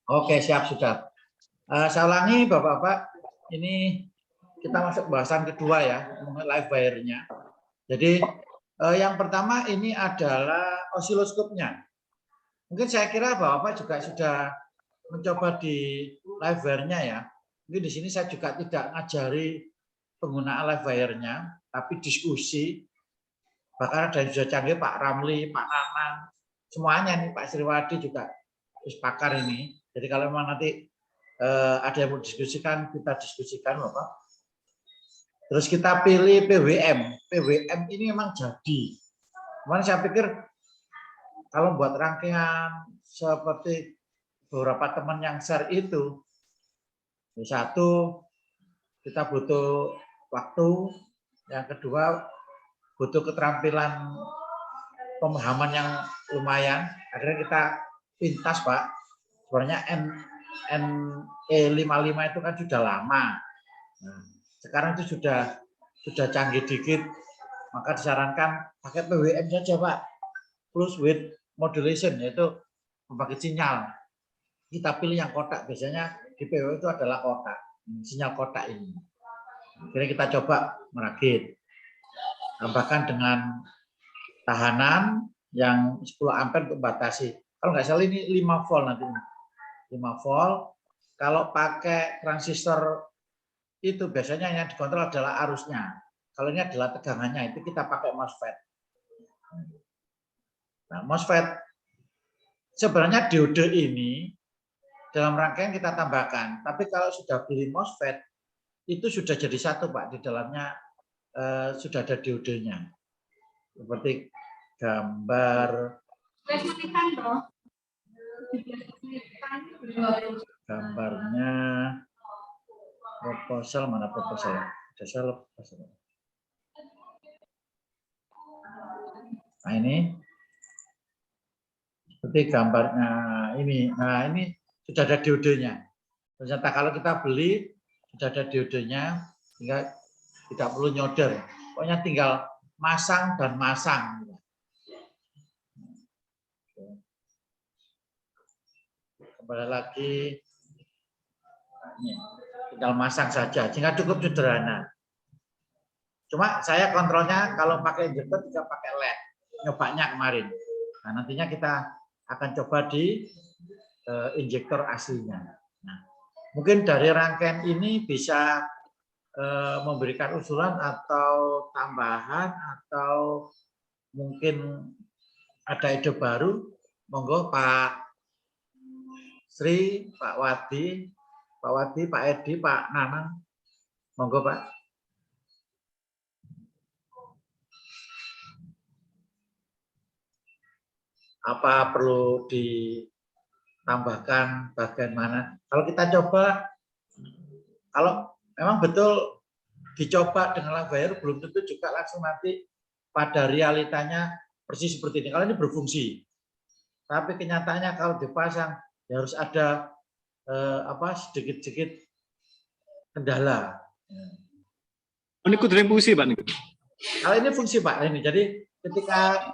Oke, siap sudah. Saya ulangi Bapak-Bapak, ini kita masuk bahasan kedua ya, mengenai live wire-nya. Jadi yang pertama ini adalah osiloskopnya. Mungkin saya kira Bapak-Bapak juga sudah mencoba di live wire-nya ya. Mungkin di sini saya juga tidak ngajari penggunaan live wire-nya, tapi diskusi. Bahkan ada yang sudah canggih, Pak Ramli, Pak Nanang, semuanya nih, Pak Sriwadi juga pakar ini. Jadi kalau memang nanti ada yang mau diskusikan, kita diskusikan Bapak. Terus kita pilih PWM. PWM ini memang jadi. Kemarin saya pikir kalau buat rangkaian seperti beberapa teman yang share itu, satu kita butuh waktu, yang kedua butuh keterampilan pemahaman yang lumayan. Akhirnya kita pintas Pak. Sebenarnya NE55 itu kan sudah lama. Nah, sekarang itu sudah canggih dikit, maka disarankan pakai PWM saja Pak. Plus width modulation, yaitu membagi sinyal. Kita pilih yang kotak, biasanya di PWM itu adalah kotak, sinyal kotak ini. Jadi kita coba merakit. Tambahkan dengan tahanan yang 10 ampere untuk batasi. Kalau nggak salah ini 5 volt nanti. 5 volt. Kalau pakai transistor itu biasanya yang dikontrol adalah arusnya. Kalau ini adalah tegangannya, itu kita pakai MOSFET. Nah, MOSFET sebenarnya diode ini dalam rangkaian kita tambahkan. Tapi kalau sudah beli MOSFET itu sudah jadi satu Pak, di dalamnya sudah ada diodenya. Seperti gambarnya proposal, mana proposal? Nah ini seperti gambarnya ini. Nah ini sudah ada diodenya. Ternyata kalau kita beli sudah ada diodenya, sehingga tidak perlu nyoder. Pokoknya tinggal masang dan masang. Kembali lagi, ini, tinggal masang saja, sehingga cukup sederhana. Cuma saya kontrolnya kalau pakai injektor juga pakai LED, nyobanya kemarin. Nah nantinya kita akan coba di injektor aslinya. Nah, mungkin dari rangkaian ini bisa memberikan usulan atau tambahan atau mungkin ada ide baru, monggo Pak Sri, Pak Wadi, Pak Edi, Pak Nanang, monggo Pak. Apa perlu ditambahkan bagian mana? Kalau kita coba, kalau memang betul dicoba dengan live wire, belum tentu juga langsung nanti pada realitanya persis seperti ini. Kalau ini berfungsi, tapi kenyataannya kalau dipasang ya harus ada sedikit-sedikit kendala. Ini kudu fungsi Pak. Kalau ini fungsi Pak, ini jadi ketika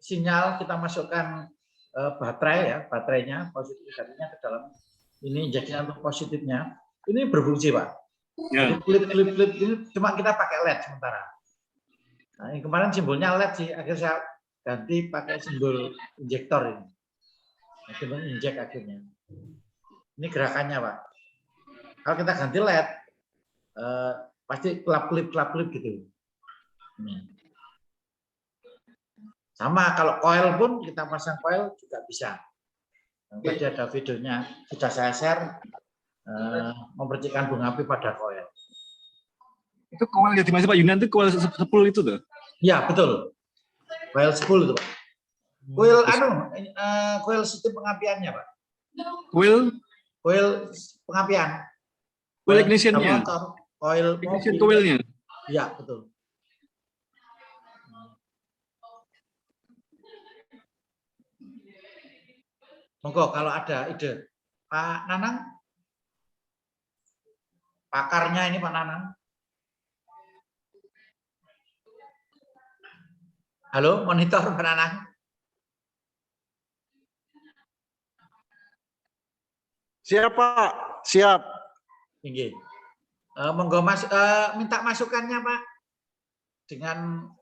sinyal kita masukkan baterai ya, baterainya positif negatifnya ke dalam ini injeksinya untuk positifnya, ini berfungsi Pak. Ya. Jadi klip ini cuma kita pakai LED sementara. Nah, yang kemarin simbolnya LED sih, akhirnya saya ganti pakai simbol injektor ini. Akhirnya injek akhirnya. Ini gerakannya Pak. Kalau kita ganti LED, pasti klip gitu. Ini. Sama kalau coil pun kita pasang coil juga bisa. Tadi ada videonya sudah saya share mempercikan bunga api pada coil. Itu coil yang dimaksud Pak Yunan itu coil 10 itu tuh? Iya betul. Coil 10 itu Pak. Coil coil sistem pengapiannya Pak. Coil pengapian. Coil ignition-nya. Coil ignition coilnya. Iya betul. Monggo kalau ada ide. Pak Nanang? Pakarnya ini Pak Nanang. Halo, monitor Pak Nanang. Siap, Pak. Siap. Tinggi. Monggo Mas, minta masukannya Pak dengan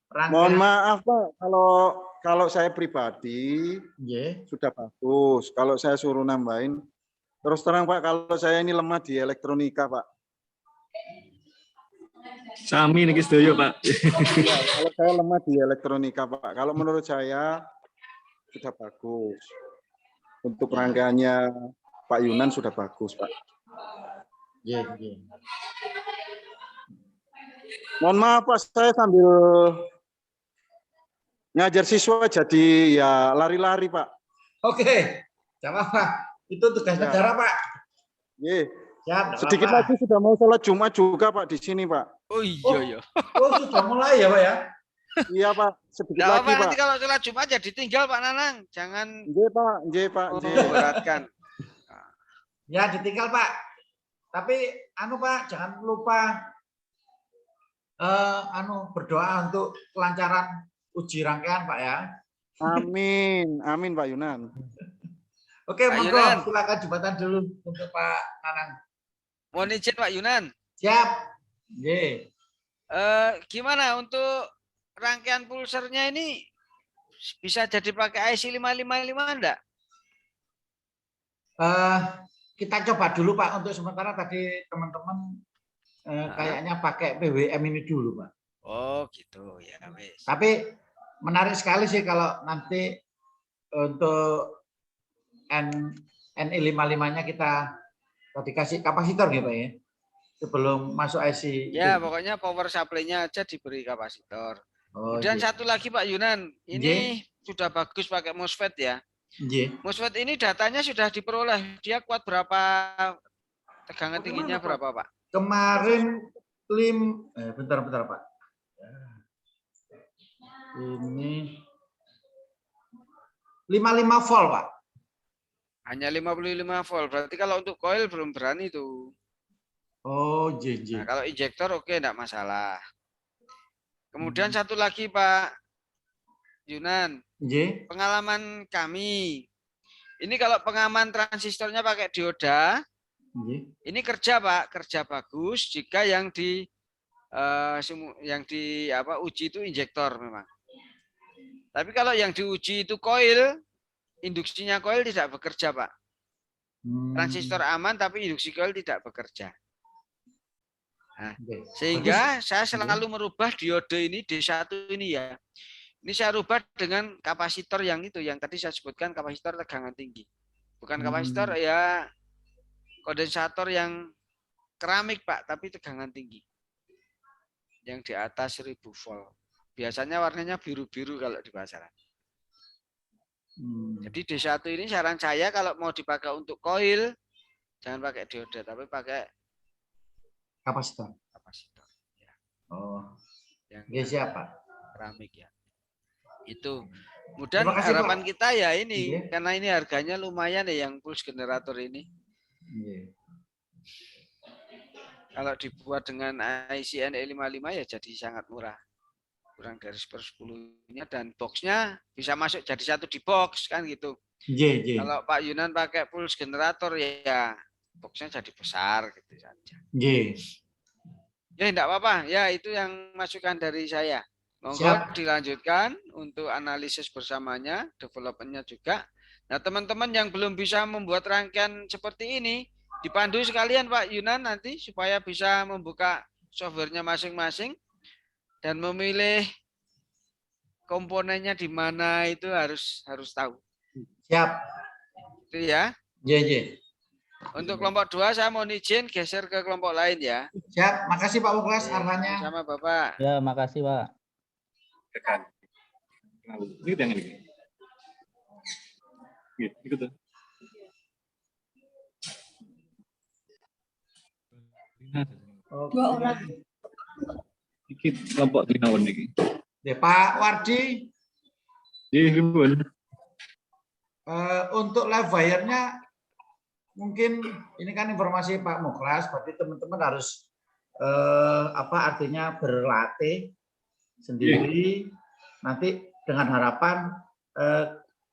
rangkaian. Mohon maaf, Pak, kalau saya pribadi sudah bagus. Kalau saya suruh nambahin, terus terang Pak, kalau saya ini lemah di elektronika, Pak. Sami nih setuju Pak. Ya, kalau saya lemah di elektronika, Pak. Kalau menurut saya sudah bagus. Untuk rangkaiannya Pak Yunan sudah bagus, Pak. Mohon maaf, Pak, saya sambil ngajar siswa jadi ya lari-lari, Pak. Oke, tidak apa-apa. Itu tugas negara, Pak. Siap, sedikit lagi sudah mau sholat Jumat juga, Pak, di sini, Pak. Oh iya, Oh, sudah mulai ya, Pak ya? Iya, Pak. Sedikit lagi, Pak. Nanti kalau sholat Jumat ya ditinggal, Pak Nanang. Jangan. Nggih, Pak. Beratkan. Ya, ditinggal, Pak. Tapi, Pak, jangan lupa berdoa untuk kelancaran uji rangkaian, Pak ya. Amin, amin, Pak Yunan. Oke, monggo silakan jembatan dulu untuk Pak Nanang. Mohon izin Pak Yunan. Siap. Gimana untuk rangkaian pulsernya ini bisa jadi pakai IC 555 enggak? Kita coba dulu Pak, untuk sementara tadi teman-teman kayaknya pakai PWM ini dulu Pak. Oh gitu ya wes. Tapi menarik sekali sih kalau nanti untuk NI55-nya kita tadi kasih kapasitor gitu Pak ya, sebelum masuk IC. Ya pokoknya power supply-nya aja diberi kapasitor. Kemudian satu lagi Pak Yunan, ini sudah bagus pakai MOSFET ya. MOSFET ini datanya sudah diperoleh, dia kuat berapa, tegangan tingginya berapa Pak? Kemarin bentar Pak. Ini 55 volt Pak. Hanya 55 volt, berarti kalau untuk coil belum berani tuh. Oh, Nah, kalau injektor oke, enggak masalah. Kemudian satu lagi Pak Yunan, pengalaman kami, ini kalau pengaman transistornya pakai dioda, ini kerja Pak, kerja bagus jika yang uji itu injektor memang. Tapi kalau yang diuji itu coil, induksinya coil tidak bekerja Pak. Transistor aman tapi induksi coil tidak bekerja. Nah, sehingga saya selalu merubah diode ini D1 ini ya. Ini saya rubah dengan kapasitor yang itu, yang tadi saya sebutkan kapasitor tegangan tinggi. Bukan kapasitor ya kondensator yang keramik Pak, tapi tegangan tinggi. Yang di atas 1000 volt. Biasanya warnanya biru-biru kalau di pasaran. Jadi D1 ini saran saya kalau mau dipakai untuk coil, jangan pakai diode, tapi pakai kapasitor. Ya. Oh, yang siapa? Keramik ya. Itu. Kemudian harapan Pak. Kita ya ini, karena ini harganya lumayan ya yang pulse generator ini. Kalau dibuat dengan IC NE55 ya jadi sangat murah. Kurang dari 1/10-nya dan boxnya bisa masuk jadi satu di box kan gitu. Kalau Pak Yunan pakai pulse generator ya boxnya jadi besar gitu saja. Ya enggak apa-apa, ya itu yang masukan dari saya. Monggo dilanjutkan untuk analisis bersamanya, developmentnya juga. Nah teman-teman yang belum bisa membuat rangkaian seperti ini, dipandu sekalian Pak Yunan nanti supaya bisa membuka softwarenya masing-masing dan memilih komponennya di mana itu harus tahu. Siap. Itu ya. Untuk kelompok 2 saya mohon izin geser ke kelompok lain ya. Siap, makasih Pak Muklas arahannya. Sama Bapak. Ya, makasih Pak. Ini yang ini. Ikut tuh. Dua orang. Dikit kelompok Trinawan ini. Ya, Pak Wardi. Untuk live wire-nya mungkin ini kan informasi Pak Muklas, berarti teman-teman harus artinya berlatih sendiri. Nanti dengan harapan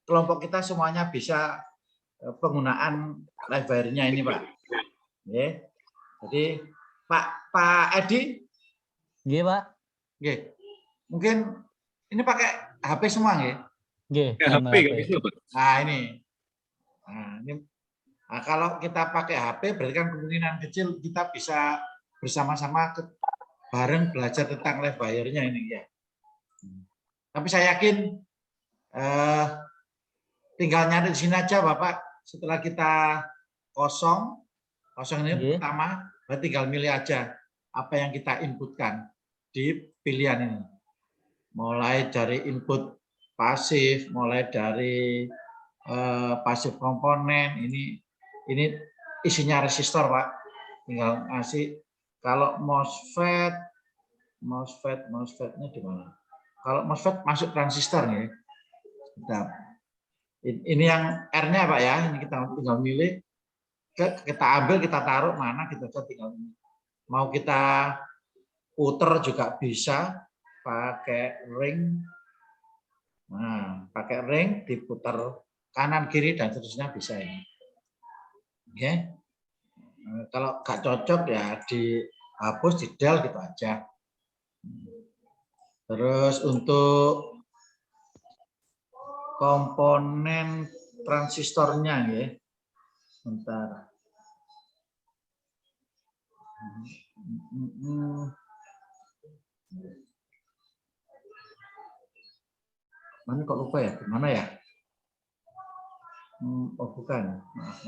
kelompok kita semuanya bisa penggunaan live wire-nya ini, Pak. Ya. Jadi Pak Edi, Nggih, Pak. nggih. Mungkin ini pakai HP semua nggih? Nggih, Ya, HP nggak bisa, Pak. Nah, ini. Nah, kalau kita pakai HP berarti kan kemungkinan kecil kita bisa bersama-sama bareng belajar tentang live wire-nya ini ya. Tapi saya yakin tinggal nyari di sini aja Bapak. Setelah kita kosong ini pertama, berarti tinggal milih aja apa yang kita inputkan di pilihan ini. Mulai dari input pasif, mulai dari pasif komponen, ini isinya resistor Pak. Tinggal ngasih. Kalau MOSFET-nya di mana? Kalau MOSFET masuk transistor nih. Ini yang R-nya Pak ya, ini kita tinggal milih. Kita ambil, kita taruh mana, kita tinggal mau kita puter juga bisa pakai ring. Nah, pakai ring diputar kanan kiri dan seterusnya bisa ini. Oke. Kalau nggak cocok ya dihapus, di del gitu aja. Terus untuk komponen transistornya ya. Bentar. Mana kok lupa ya? Gimana ya? Oh bukan. Maaf.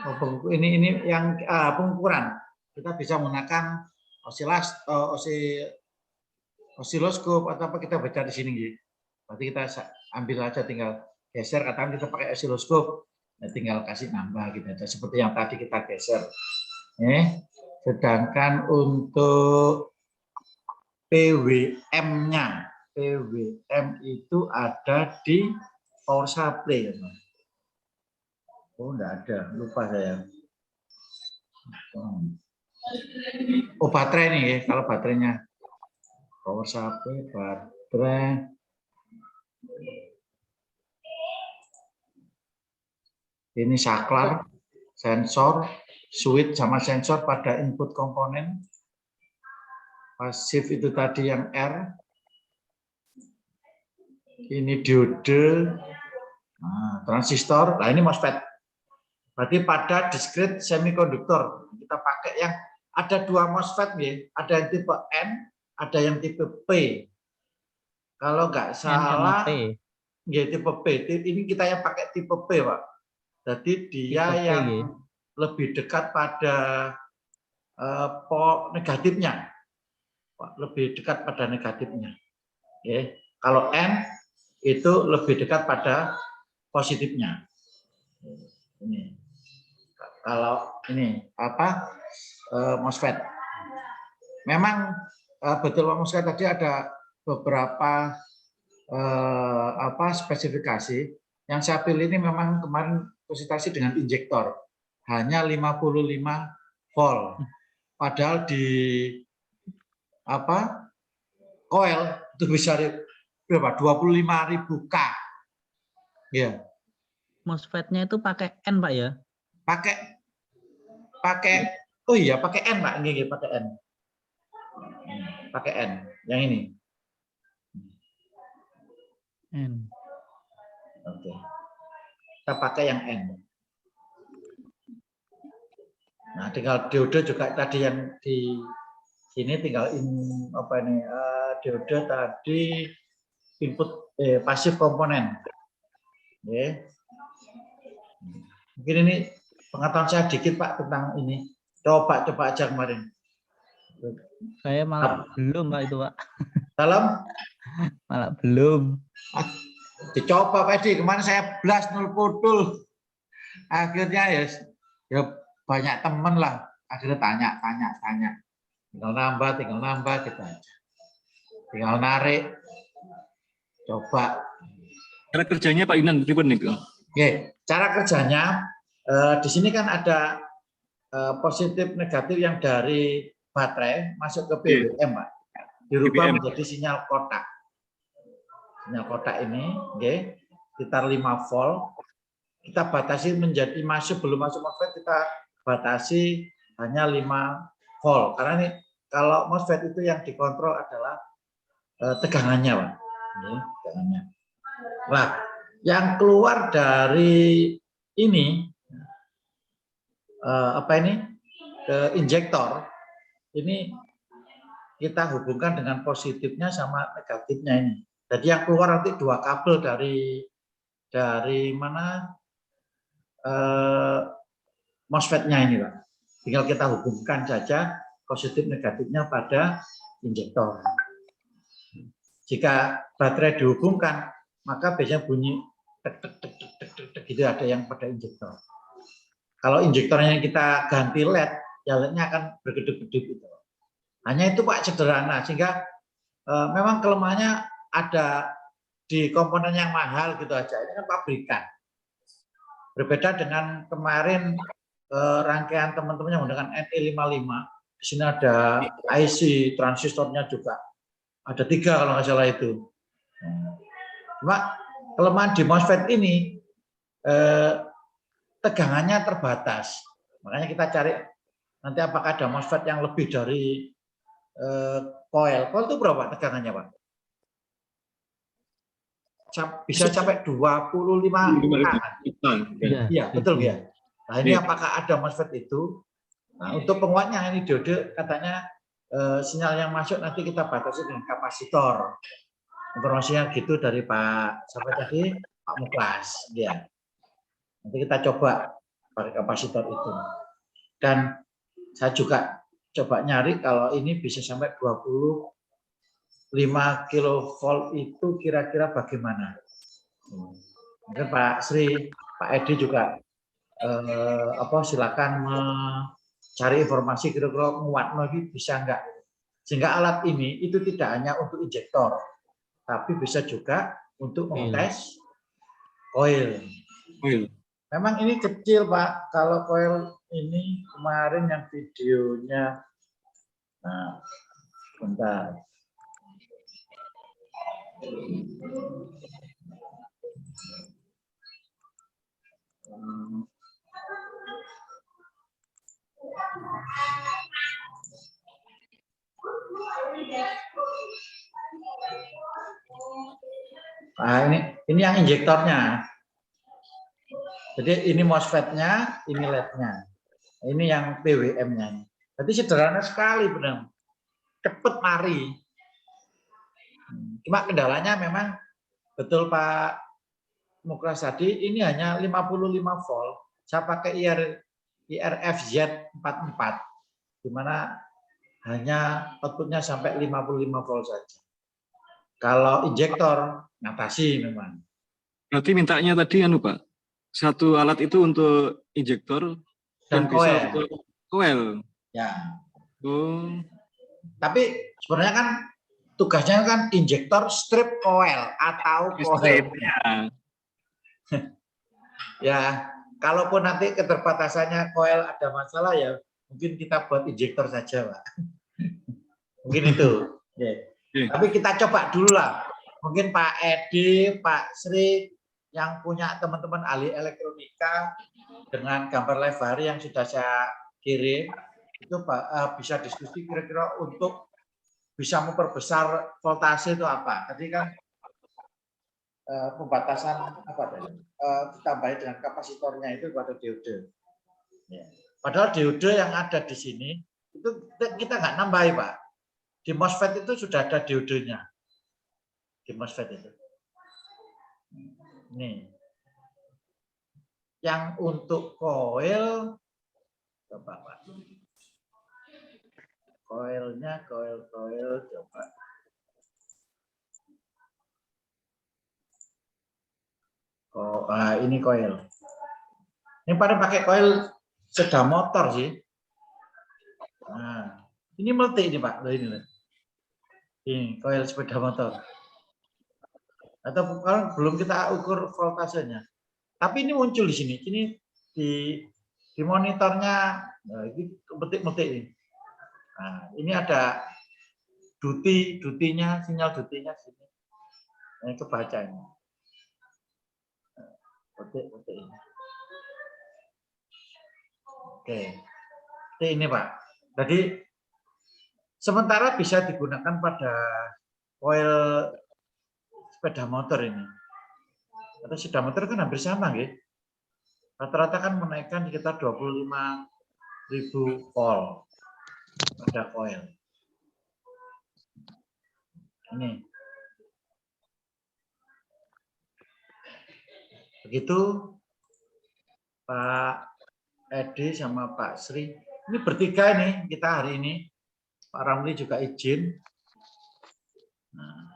Oh, ini yang pengukuran. Kita bisa menggunakan osiloskop atau apa, kita baca di sini gitu. Berarti kita ambil aja, tinggal geser, katakan kita pakai osiloskop, ya tinggal kasih nambah gitu aja seperti yang tadi kita geser. Sedangkan untuk PWM-nya, PWM itu ada di power supply. Oh, enggak ada, lupa saya. Oh, baterai nih ya, kalau baterainya. Power supply, baterai. Ini saklar, sensor, switch sama sensor pada input komponen. Pasif itu tadi yang R. Ini diode. Nah, transistor. Nah, ini MOSFET. Berarti pada discrete semikonduktor kita pakai yang ada dua MOSFET ya, ada yang tipe N, ada yang tipe P. Kalau nggak salah, ya tipe P. Ini kita yang pakai tipe P, Pak. Jadi dia yang lebih dekat pada negatifnya, Pak. Lebih dekat pada negatifnya. Ya. Kalau N itu lebih dekat pada positifnya. Ini. Kalau ini apa MOSFET, memang betul Pak MOSFET tadi ada beberapa spesifikasi. Yang saya pilih ini memang kemarin konsultasi dengan injektor hanya 55 volt, padahal di coil itu bisa berapa 25.000 K. Ya. MOSFET-nya itu pakai N Pak ya? Pakai oh iya pakai N Pak, ini pakai N. Pakai N yang ini. N. Oke. Kita pakai yang N. Nah, tinggal diode juga tadi yang di sini tinggal diode tadi input pasif komponen. Oke. Mungkin ini pengetahuan saya dikit Pak tentang ini. Coba aja kemarin. Saya malah belum Pak itu Pak. Dalam? Malah belum. Dicoba Pak Edi, kemarin saya blast nul putul. Akhirnya ya banyak temen lah. Akhirnya tanya. Tinggal nambah gitu aja. Tinggal narik. Coba. Cara kerjanya Pak Yunan, Oke, cara kerjanya di sini kan ada positif negatif yang dari baterai masuk ke PWM, Pak. Dirubah menjadi sinyal kotak. sinyal kotak ini, oke, sekitar 5 volt. Kita batasi menjadi sebelum masuk MOSFET kita batasi hanya 5 volt. Karena ini kalau MOSFET itu yang dikontrol adalah tegangannya, Pak. Ini, tegangannya. Nah, yang keluar dari ini ke injektor ini kita hubungkan dengan positifnya sama negatifnya ini. Jadi yang keluar nanti 2 kabel dari mana MOSFET-nya ini, Pak. Tinggal kita hubungkan saja positif negatifnya pada injektor. Jika baterai dihubungkan, maka biasanya bunyi tek tek tek tek tek tek, tek gitu, ada yang pada injektor. Kalau injektornya kita ganti LED, ya LED-nya akan berkedip-kedip gitu. Hanya itu, Pak, sederhana, sehingga memang kelemahannya ada di komponen yang mahal gitu aja. Ini kan pabrikan. Berbeda dengan kemarin rangkaian teman-teman yang menggunakan NE55. Di sini ada IC, transistornya juga ada 3 kalau nggak salah itu. Cuma kelemahan di MOSFET ini tegangannya terbatas. Makanya kita cari nanti apakah ada MOSFET yang lebih dari coil. Coil itu berapa tegangannya, Pak? Bisa sampai 25 Iya, betul ya. Nah, ini apakah ada MOSFET itu? Nah, untuk penguatnya ini diode katanya sinyal yang masuk nanti kita batasi dengan kapasitor. Informasinya gitu dari Pak siapa tadi? Pak Muklas, ya. Nanti kita coba pakai kapasitor itu. Dan saya juga coba nyari kalau ini bisa sampai 5 kilovolt itu kira-kira bagaimana? Mungkin Pak Sri, Pak Edi juga silakan mencari informasi kira-kira muat lagi bisa enggak? Sehingga alat ini itu tidak hanya untuk injektor, tapi bisa juga untuk mengetes coil. Memang ini kecil, Pak. Kalau coil ini kemarin yang videonya, nah, bentar. Nah, ini yang injektornya. Jadi ini MOSFET-nya, ini LED-nya. Ini yang PWM-nya. Jadi sederhana sekali, benar. Cepat mari. Cuma kendalanya memang betul Pak Muklas tadi, ini hanya 55 volt. Saya pakai IRFZ 44, di mana hanya outputnya sampai 55 volt saja. Kalau injektor, ngatasi memang. Berarti mintanya tadi Pak, satu alat itu untuk injektor dan bisa untuk coil. Ya. Oh. Tapi sebenarnya kan tugasnya kan injektor strip coil atau coil. Ya, kalaupun nanti keterbatasannya coil ada masalah ya mungkin kita buat injektor saja, Pak. Mungkin itu. Tapi kita coba dulu lah. Mungkin Pak Edi, Pak Sri yang punya teman-teman ahli elektronika dengan gambar live hari yang sudah saya kirim itu bisa diskusi kira-kira untuk bisa memperbesar voltase itu apa. Tadi kan pembatasan apa tadi? Ditambahin dengan kapasitornya itu pada diode. Ya. Padahal diode yang ada di sini itu kita nggak nambahi, Pak. Di MOSFET itu sudah ada diodenya. Di MOSFET itu. Nih. Yang untuk coil coba, Pak. Coilnya, coil coba. Oh, ini coil. Ini pada pakai coil sepeda motor sih. Nah, ini meletik ini Pak. Ini coil sepeda motor. Atau kalau belum kita ukur voltasenya. Tapi ini muncul di sini. Ini di monitornya. Nah, ini metik-metik ini. Nah, ini ada dutinya, sinyal dutinya sini. Ini kebaca ini. Oke ini. Oke. Ini Pak. Jadi sementara bisa digunakan pada koil sepeda motor ini. Atau sepeda motor kan hampir sama, gitu. Rata-rata kan menaikkan sekitar 25.000 volt pada koil. Ini. Begitu Pak Edi sama Pak Sri. Ini bertiga ini kita hari ini. Pak Ramli juga izin. Nah,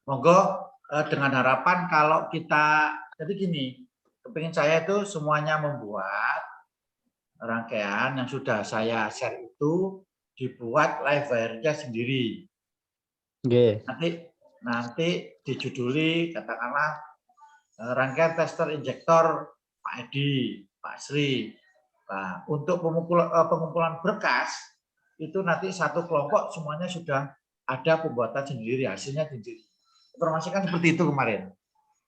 monggo dengan harapan kalau kita, jadi gini, kepingin saya itu semuanya membuat rangkaian yang sudah saya share itu dibuat live wire-nya sendiri. Oke. Nanti dijuduli katakanlah rangkaian tester injektor Pak Edi, Pak Sri. Nah, untuk pengumpulan berkas itu nanti satu kelompok semuanya sudah ada pembuatan sendiri, hasilnya sendiri. Informasi kan seperti itu kemarin.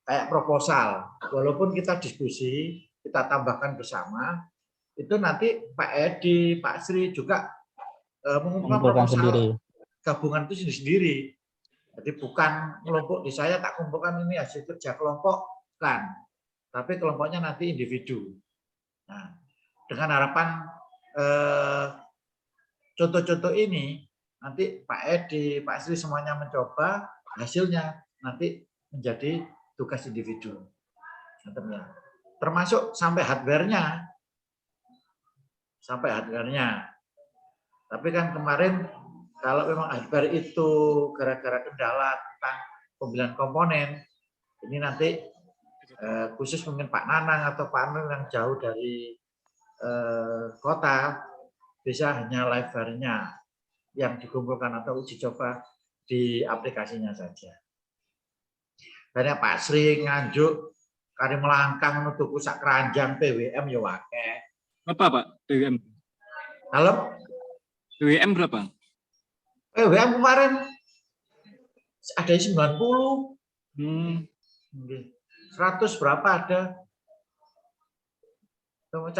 Kayak proposal. Walaupun kita diskusi, kita tambahkan bersama, itu nanti Pak Edi, Pak Sri juga mengumpulkan proposal sendiri. Gabungan itu sendiri. Jadi bukan kelompok di saya tak kumpulkan ini hasil kerja kelompok, kan. Tapi kelompoknya nanti individu. Nah, dengan harapan contoh-contoh ini nanti Pak Edi, Pak Sri semuanya mencoba, hasilnya nanti menjadi tugas individu. Termasuk sampai hardware-nya. Tapi kan kemarin kalau memang hardware itu gara-gara kendala tentang pembelian komponen, ini nanti khusus mungkin Pak Nanang atau Pak Anang yang jauh dari kota, bisa hanya live wire-nya yang dikumpulkan atau uji coba di aplikasinya saja. Dan Pak Sri Nganjuk, Karim Langkang, Nutuku Sak Keranjang, PWM ya wake. Apa Pak PWM? Halo? PWM berapa? PWM kemarin ada 90. 100 berapa ada?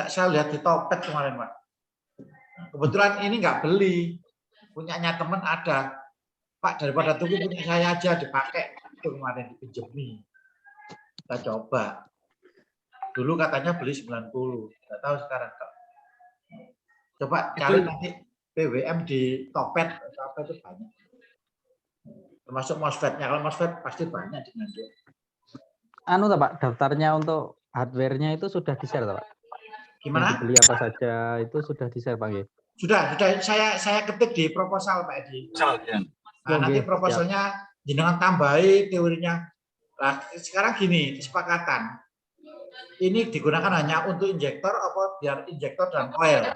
Saya lihat di Topet kemarin, Pak. Kebetulan ini nggak beli, punyanya teman ada. Pak, daripada tunggu punya saya aja dipakai. Itu kemarin dipinjemi. Kita coba. Dulu katanya beli 90, nggak tahu sekarang. Coba cari nanti PWM di Topet, apa itu banyak. Termasuk MOSFET-nya. Kalau MOSFET pasti banyak di Nganjuk. Anu Pak, daftarnya untuk hardware-nya itu sudah di-share Pak? Gimana? Yang dibeli apa saja itu sudah di-share Pak? Sudah. Saya ketik di proposal Pak Edi. Nah, nanti proposalnya jenengan tambahi teorinya. Nah, sekarang gini, kesepakatan. Ini digunakan hanya untuk injektor apa biar injektor dan coil?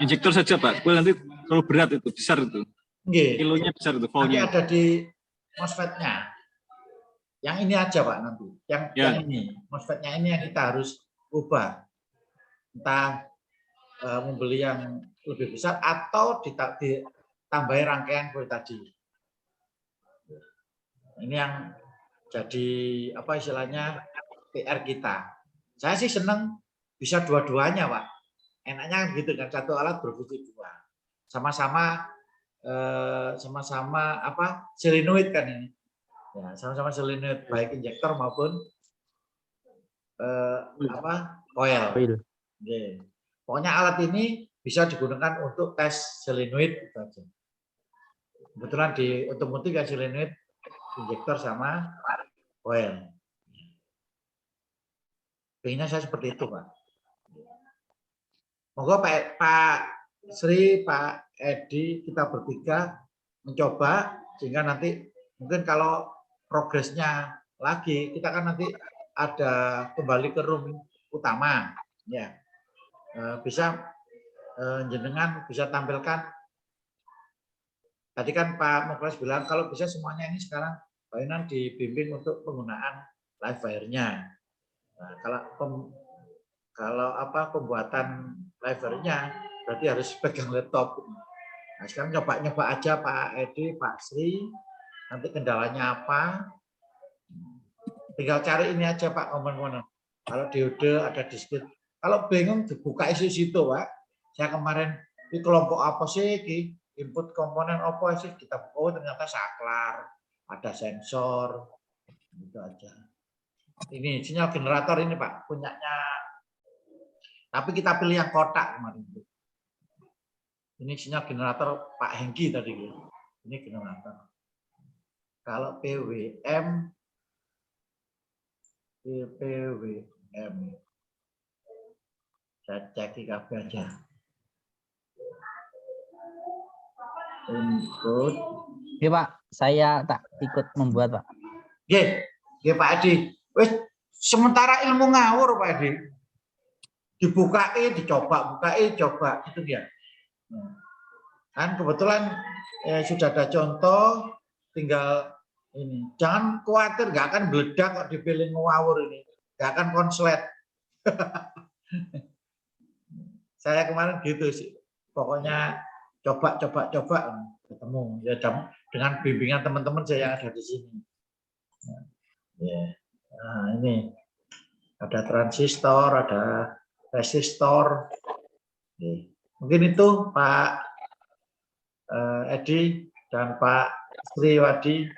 Injektor saja Pak. Coil nanti kalau berat itu besar itu. Kilonya besar itu. Nanti ada di MOSFET-nya. Yang ini aja Pak nanti. Yang ini. MOSFET-nya ini yang kita harus ubah. Entah membeli yang lebih besar atau ditambahi rangkaian seperti tadi. Ini yang jadi apa istilahnya PR kita. Saya sih senang bisa dua-duanya Pak. Enaknya gitu kan, satu alat berfungsi dua. Sama-sama apa solenoid kan ini. Ya, sama-sama solenoid baik injektor maupun coil. Okay. Pokoknya alat ini bisa digunakan untuk tes solenoid gitu aja. Kebetulan di otomotif kan solenoid injektor sama coil. Pengennya saya seperti itu Pak. Moga Pak Sri, Pak Edi, kita bertiga mencoba sehingga nanti mungkin kalau progresnya lagi kita kan nanti ada kembali ke room utama ya. Bisa jenengan bisa tampilkan tadi kan Pak Muklas bilang kalau bisa semuanya ini sekarang Pak dibimbing untuk penggunaan live wire-nya. Nah, kalau pembuatan live wire-nya berarti harus pegang laptop. Nah, sekarang nyoba aja Pak Edi, Pak Sri, nanti kendalanya apa. Tinggal cari ini aja Pak komponen. Kalau diode ada diskret. Kalau bingung dibuka isi situ Pak. Saya kemarin di kelompok apa sih, input komponen apa sih, kita buka, oh ternyata saklar, ada sensor, gitu aja. Ini sinyal generator ini Pak, punyanya. Tapi kita pilih yang kotak kemarin. Ini sinyal generator Pak Hengki tadi. Ini generator. Kalau PWM, saya cek IKB aja. Input. Oke Pak, saya tak ikut membuat Pak. Oke Pak Edi. Wes sementara ilmu ngawur Pak Edi. Dibukai, dicoba, bukai, coba itu dia. Kan kebetulan sudah ada contoh, tinggal ini. Jangan khawatir, nggak akan meledak kok dipilih ngawur ini, nggak akan konslet. Saya kemarin gitu sih, pokoknya coba ketemu ya dengan bimbingan teman-teman saya yang ada di sini. Nah ini ada transistor, ada resistor. Mungkin itu Pak Edi dan Pak Sriwadi.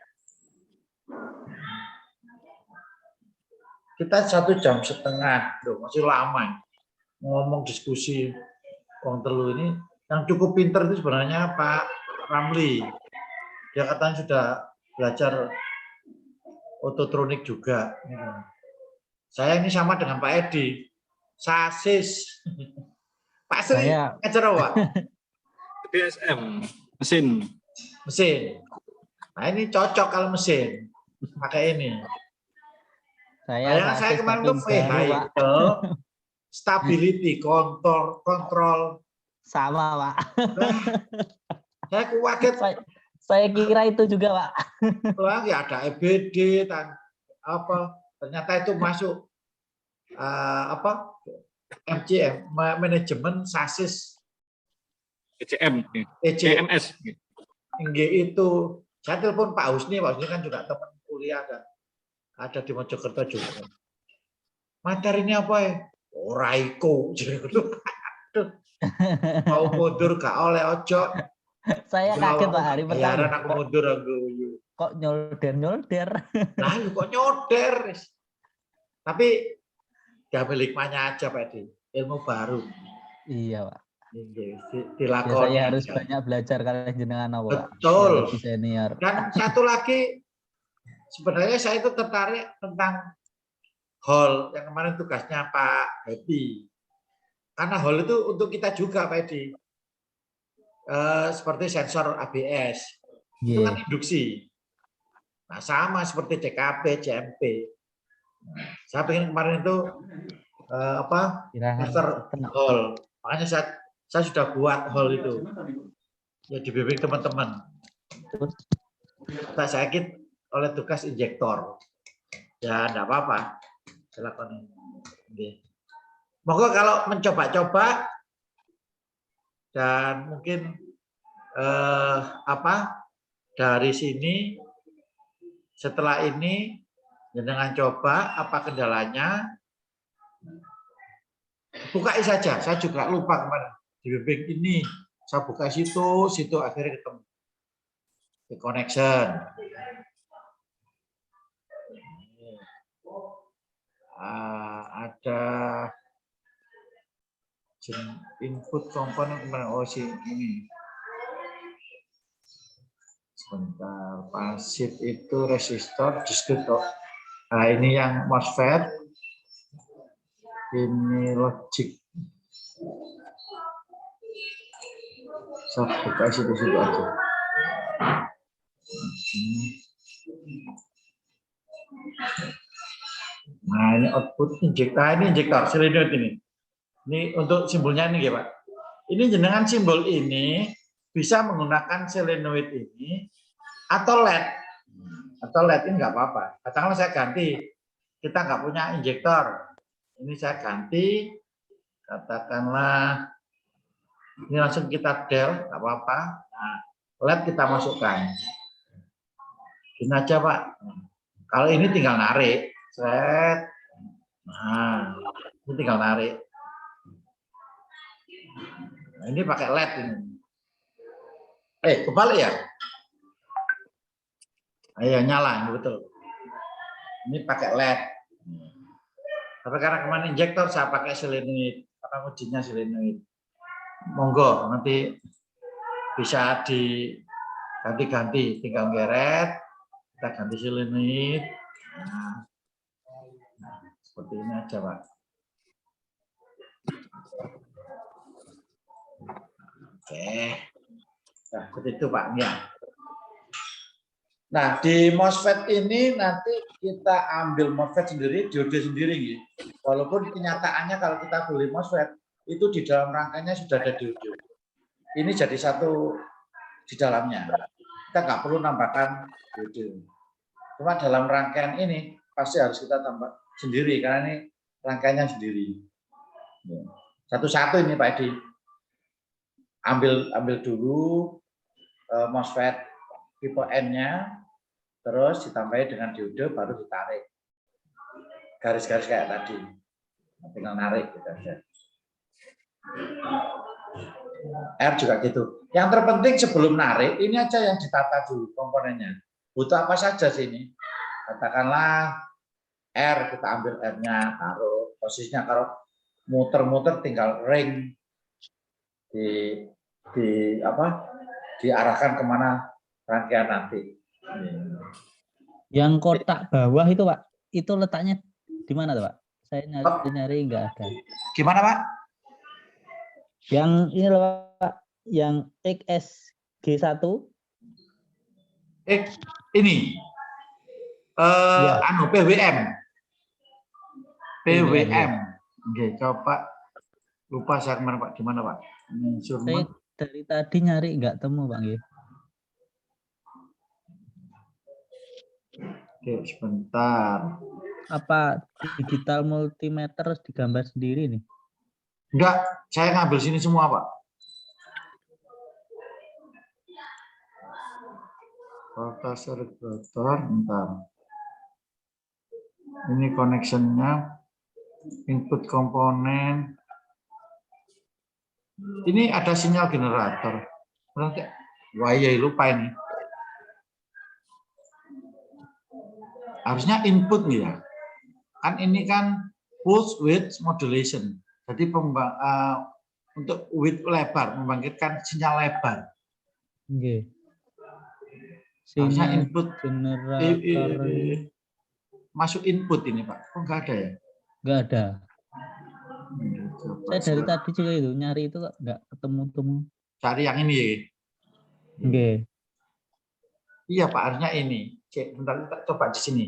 Kita 1,5 jam, loh, masih lama ngomong diskusi Wong Telu ini. Yang cukup pinter itu sebenarnya Pak Ramli. Dia katanya sudah belajar ototronik juga. Saya ini sama dengan Pak Edi, sasis. Pak Sri, ngajar apa? DSM, mesin. Nah ini cocok kalau mesin, pakai ini. Saya kemarin tuh vehicle stability kontrol. Sama Pak. Saya kaget. Saya kira itu juga Pak. Wah, ya ada EBD dan apa? Ternyata itu masuk MCM, manajemen sasis. ECMS. Itu saya telepon Pak Husni kan juga teman kuliah dan ada di Mojokerto juga. Materi ini apa ya? Raiko. Mau mundur gak oleh ojo. Saya kaget Pak hari pertama. Aku mundur aku. Kok nyolder. Nah, kok nyolder. Tapi diambil hikmahnya aja Pak Edi. Ilmu baru. Iya Pak. Dilakoni. Saya harus banyak belajar karena jenengan apa Pak. Betul. Lebih senior. Dan satu lagi, sebenarnya saya itu tertarik tentang hall yang kemarin tugasnya Pak Happy. Karena hall itu untuk kita juga Pak Edi. Seperti sensor ABS. Itu kan induksi. Nah, sama seperti DKP, CMP. Saya pengen kemarin itu master hall. Makanya saya sudah buat hall itu. Ya dibimbing teman-teman. Tak sakit oleh tugas injektor. Ya enggak apa-apa. Silakan. Moga kalau mencoba-coba dan mungkin dari sini setelah ini dengan coba apa kendalanya bukai saja. Saya juga lupa kemarin dibimbing ini saya buka situ akhirnya ketemu di connection. Ada input komponen kemarin ini. Sebentar, pasif itu resistor, diskret. Nah, ini yang MOSFET. Ini logic. Saya buka situ aja. Nah, ini output injektor. Nah, ini injektor solenoid ini. Ini untuk simbolnya ini ya Pak. Ini jenengan simbol ini bisa menggunakan solenoid ini atau LED. Atau LED ini nggak apa-apa. Katakanlah saya ganti. Kita nggak punya injektor. Ini saya ganti. Katakanlah ini langsung kita del, nggak apa-apa. Nah, LED kita masukkan. Ini aja Pak. Kalau ini tinggal narik, set. Nah, ini tinggal narik. Nah, ini pakai LED ini. Kebalik ya? Ayo nyala, betul. Ini pakai LED. Tapi karena kemarin injektor saya pakai selenoid, karena ujinya selenoid. Monggo nanti bisa diganti-ganti, tinggal geret, kita ganti selenoid. Nah, seperti ini aja Pak. Oke, nah seperti itu Pak ya. Nah di MOSFET ini nanti kita ambil MOSFET sendiri, diode sendiri gitu. Walaupun kenyataannya kalau kita beli MOSFET itu di dalam rangkanya sudah ada diode. Ini jadi satu di dalamnya. Kita nggak perlu nambahkan diode. Cuma dalam rangkaian ini pasti harus kita tambah sendiri karena ini rangkaiannya sendiri. Satu-satu ini Pak Edi. Ambil dulu MOSFET tipe N-nya, terus ditambahi dengan diode, baru ditarik. Garis-garis kayak tadi. Tinggal narik gitu aja. R juga gitu. Yang terpenting sebelum narik, ini aja yang ditata dulu komponennya. Butuh apa saja sih ini? Katakanlah R, kita ambil R-nya, taruh posisinya. Kalau muter-muter tinggal ring diarahkan kemana rangkaian nanti. Yang kotak bawah itu Pak, itu letaknya di mana tuh Pak? Saya nyari nggak ada. Gimana Pak? Yang ini loh Pak, yang XSG1. Ini PWM. PWM. Oke, coba lupa saya kemana Pak? Gimana Pak? Saya dari tadi nyari nggak temu Pak. Oke, sebentar. Apa digital multimeter harus digambar sendiri nih? Enggak, saya ngambil sini semua Pak. Voltage regulator, bentar. Ini connection-nya, input komponen. Ini ada sinyal generator. Wah iya lupa ini. Harusnya input nih ya. Kan ini kan pulse width modulation. Jadi untuk width lebar, membangkitkan sinyal lebar. Oke. Harusnya input generator masuk input ini Pak. Kok nggak ada ya? Nggak ada. Coba Saya dari tadi juga itu nyari itu kok nggak ketemu. Cari yang ini ya. Oke. Iya Pak, harusnya ini. Cek, bentar kita coba di sini.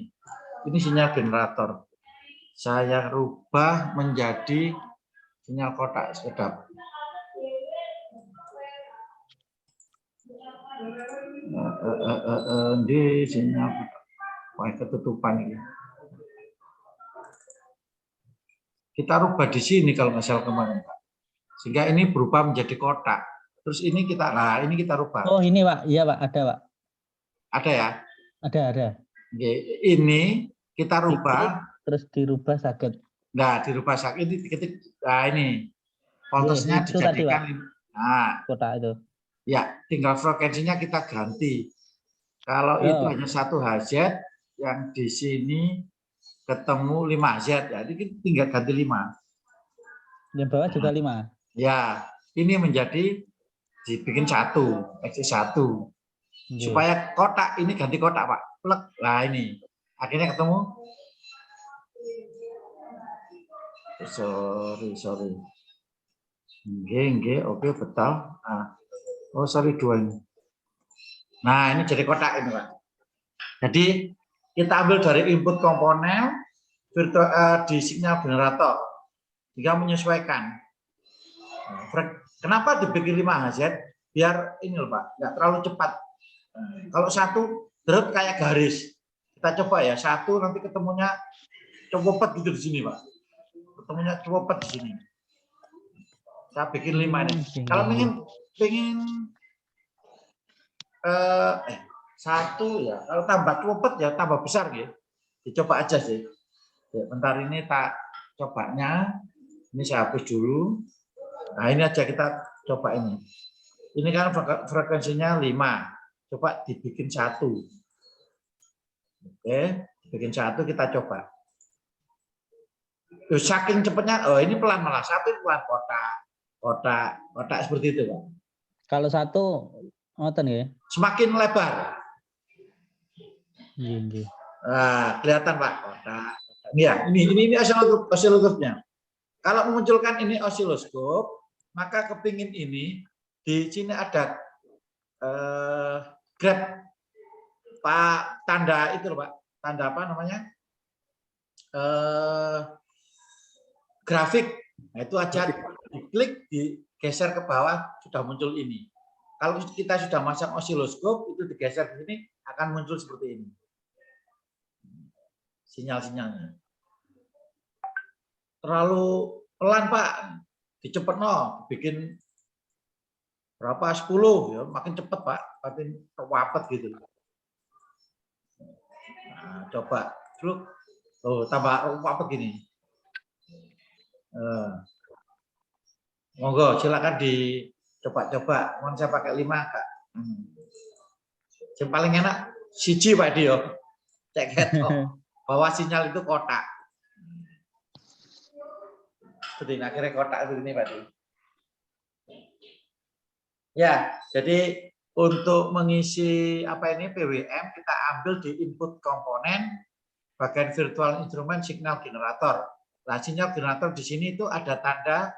Ini sinyal generator. Saya rubah menjadi sinyal kotak sedap. Di sinyal kotak. Wah, ketutupan ini. Kita rubah di sini kalau nggak salah kemarin Pak. Sehingga ini berubah menjadi kotak. Terus ini kita rubah. Oh ini Pak, iya Pak, ada Pak. Ada ya? Ada. Oke, ini kita rubah. Terus dirubah sakit. Nah, dirubah sakit ini voltasenya dijadikan. Nah, kotak itu. Ya, tinggal frekuensinya kita ganti. Kalau itu hanya 1 Hz, yang di sini ketemu 5 Hz, jadi tinggal ganti 5. Yang bawah juga 5. Ya, ini menjadi dibikin 1, X1. Supaya kotak ini ganti kotak, Pak. Plek. Nah, ini. Akhirnya ketemu. Sorry. Oke, betul. Oh, sorry, 2 ini. Nah, ini jadi kotak ini, Pak. Jadi, kita ambil dari input komponen di sinyal generator. Jika menyesuaikan. Kenapa dibikin 5 Hz? Biar ini loh, Pak, nggak terlalu cepat. Kalau 1 drop kayak garis. Kita coba ya, 1 nanti ketemunya copot gitu di sini, Pak. Ketemunya copot di sini. Saya bikin 5 ini. Kalau pengen 1 ya. Kalau tambah kelopet ya tambah besar gitu. Dicoba aja sih. Ya, bentar ini tak cobanya. Ini saya hapus dulu. Nah, ini aja kita coba ini. Ini kan frekuensinya 5. Coba dibikin 1. Oke, bikin 1 kita coba. Loh, saking cepatnya, oh ini pelan malah 1 pelan kotak seperti itu, Pak. Kalau 1 ngoten ya. Semakin lebar. Iya. Nah, kelihatan Pak kotak. Ya, ini osiloskopnya. Kalau memunculkan ini osiloskop, maka kepingin ini di sini ada grab Pak tanda itu loh Pak, tanda apa namanya? Grafik. Nah, itu aja diklik, digeser ke bawah sudah muncul ini. Kalau kita sudah masang osiloskop itu digeser ke sini akan muncul seperti ini. Sinyal-sinyalnya. Terlalu pelan Pak, dicepetno, bikin berapa 10 ya, makin cepat Pak, makin terwapet gitu. Nah, coba dulu, tambah apa gini. Monggo silakan dicoba-coba. Mau saya pakai 5 Kak. Yang paling enak siji Pak Dio. Cek ketok. Bahwa sinyal itu kotak. Seperti akhirnya kotak seperti ini Pak Dio. Ya, jadi untuk mengisi apa ini PWM kita ambil di input komponen bagian virtual instrument signal generator. Nah, sinyal generator di sini itu ada tanda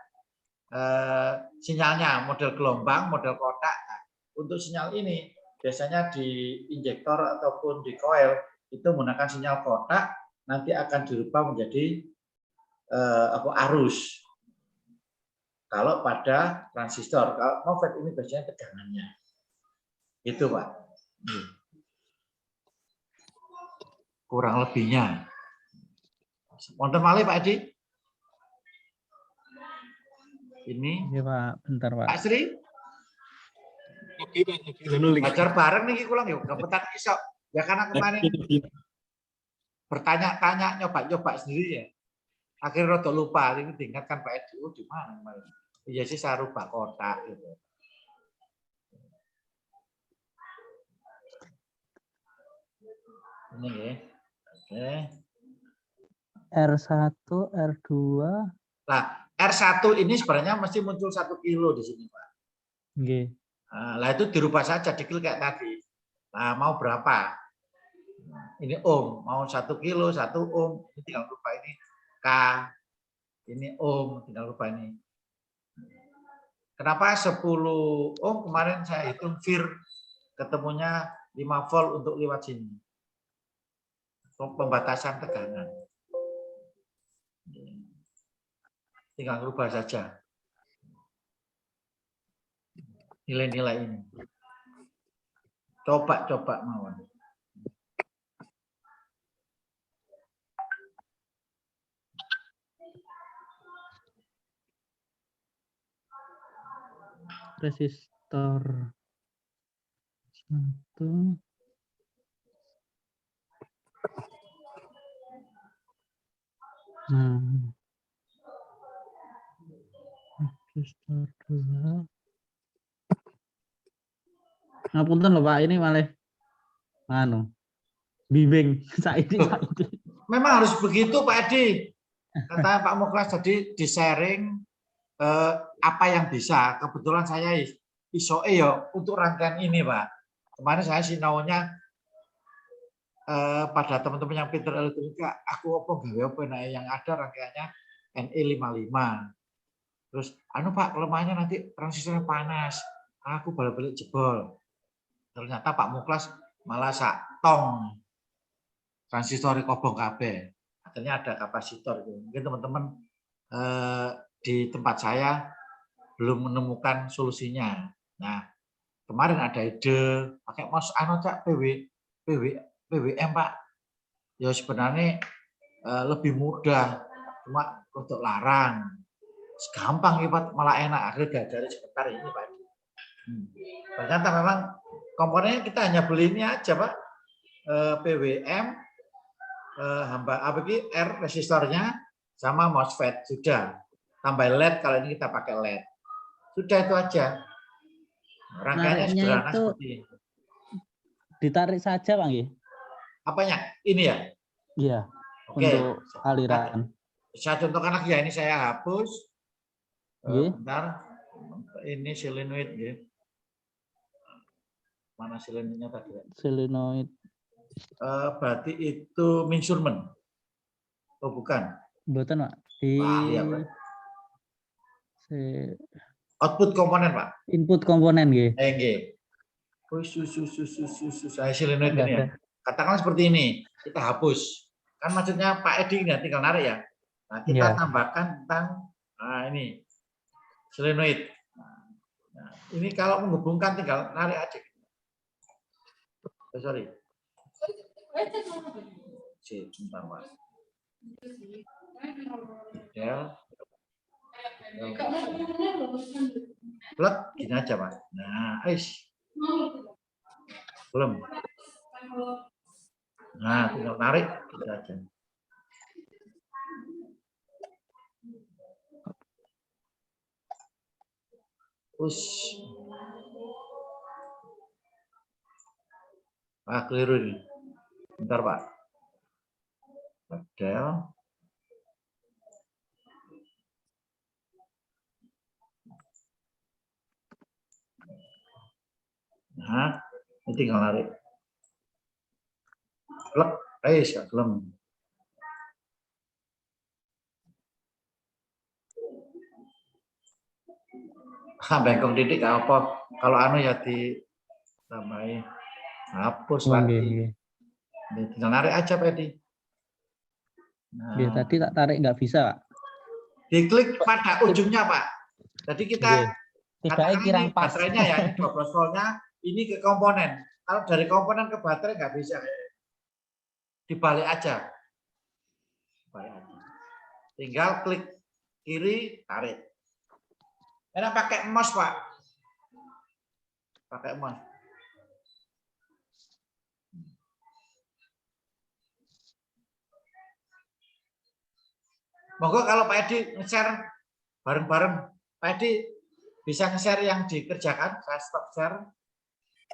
sinyalnya, model gelombang, model kotak. Nah, untuk sinyal ini biasanya di injektor ataupun di coil itu menggunakan sinyal kotak, nanti akan dirubah menjadi arus. Kalau pada transistor, kalau MOSFET ini biasanya tegangannya. Itu Pak. Kurang lebihnya. Wonten malih Pak Edi? Ini. Iya Pak, bentar Pak. Pak Sri? Belajar bareng nih kula yuk, kebetulan iso. Ya karena kemarin bertanya-tanya, nyoba-nyoba sendiri ya. Akhirnya rada lupa, ini diingatkan Pak Edi, di mana kemarin? Iya sih saya rubah kotak gitu. Ini ya. Oke. R1, R2. Nah, R1 ini sebenarnya mesti muncul 1 kilo di sini, Pak. Oke. Nah, itu dirubah saja, diklik kayak tadi. Nah, mau berapa? Ini ohm, mau 1 kilo, 1 ohm. Ini tinggal rubah ini K. Ini ohm, tinggal rubah ini. Kenapa 10 ohm? Kemarin saya hitung vir ketemunya 5 volt untuk lewat sini. Pembatasan tegangan. Tinggal rubah saja nilai-nilai ini. Coba mawon. Resistor 1. Resistor 2. Ngapunten lho Pak, ini malah bimbing saiki. Memang harus begitu Pak Edi. Kata Pak Muklas tadi di sharing apa yang bisa. Kebetulan saya isoe ya untuk rangkaian ini Pak. Kemarin saya sinaunya pada teman-teman yang pinter elektronika, aku apa yang ada rangkaiannya NE55. Terus Pak kelemahannya nanti transistornya panas. Aku balik-balik jebol. Ternyata Pak Muklas malah sak tong transistor kobong kabeh. Akhirnya ada kapasitor. Mungkin teman-teman di tempat saya belum menemukan solusinya. Nah, kemarin ada ide pakai mos PWM Pak. Ya sebenarnya lebih mudah, cuma untuk larang. Gampang ya Pak, malah enak. Akhirnya dari sebentar ini Pak. Ternyata memang komponennya kita hanya beli ini aja Pak, PWM, R resistornya sama MOSFET sudah. Tambah LED kalau ini kita pakai LED. Sudah itu aja. Rangkaiannya Nariknya sederhana itu seperti ini. ditarik saja Bang ya? Apanya? Ini ya? Iya, Oke. untuk aliran. Saya contohkan lagi ya, ini saya hapus. Nggih. Bentar. Ini solenoid ya. Mana solenoidnya tadi? Solenoid. Berarti itu measurement. Oh bukan. Mboten Pak. Di iya, Pak. Output komponen Pak. Input komponen nggih. Nggih. Saya solenoid ini ya. Katakanlah seperti ini, kita hapus. Kan maksudnya Pak Edi ini tinggal narik ya. Nah, kita tambahkan tentang ini solenoid. Nah, ini kalau menghubungkan tinggal narik aja. Oh, sorry. Bentar, Mas. Plug gini aja, Pak. Nah, belum. Nah, tinggal tarik gitu aja. Push. Keliru ini. Bentar, Pak. Model. Nah, ini tinggal narik. Plek, belum. Bengkok titik apa? Kalau anu ya ditambahin. Hapus lagi. Tinggal narik aja, Pak Edi. Nah, tadi tak tarik nggak bisa, Pak. Diklik pada ujungnya, Pak. Jadi kita tidak kirang pas. Baterainya ya, ini 12 voltnya, ini ke komponen. Kalau dari komponen ke baterai nggak bisa. Dibalik aja. Tinggal klik kiri, tarik. Enak pakai mouse, Pak. Pakai mouse. Monggo kalau Pak Edi nge-share bareng-bareng, Pak Edi bisa nge-share yang dikerjakan, saya stop share.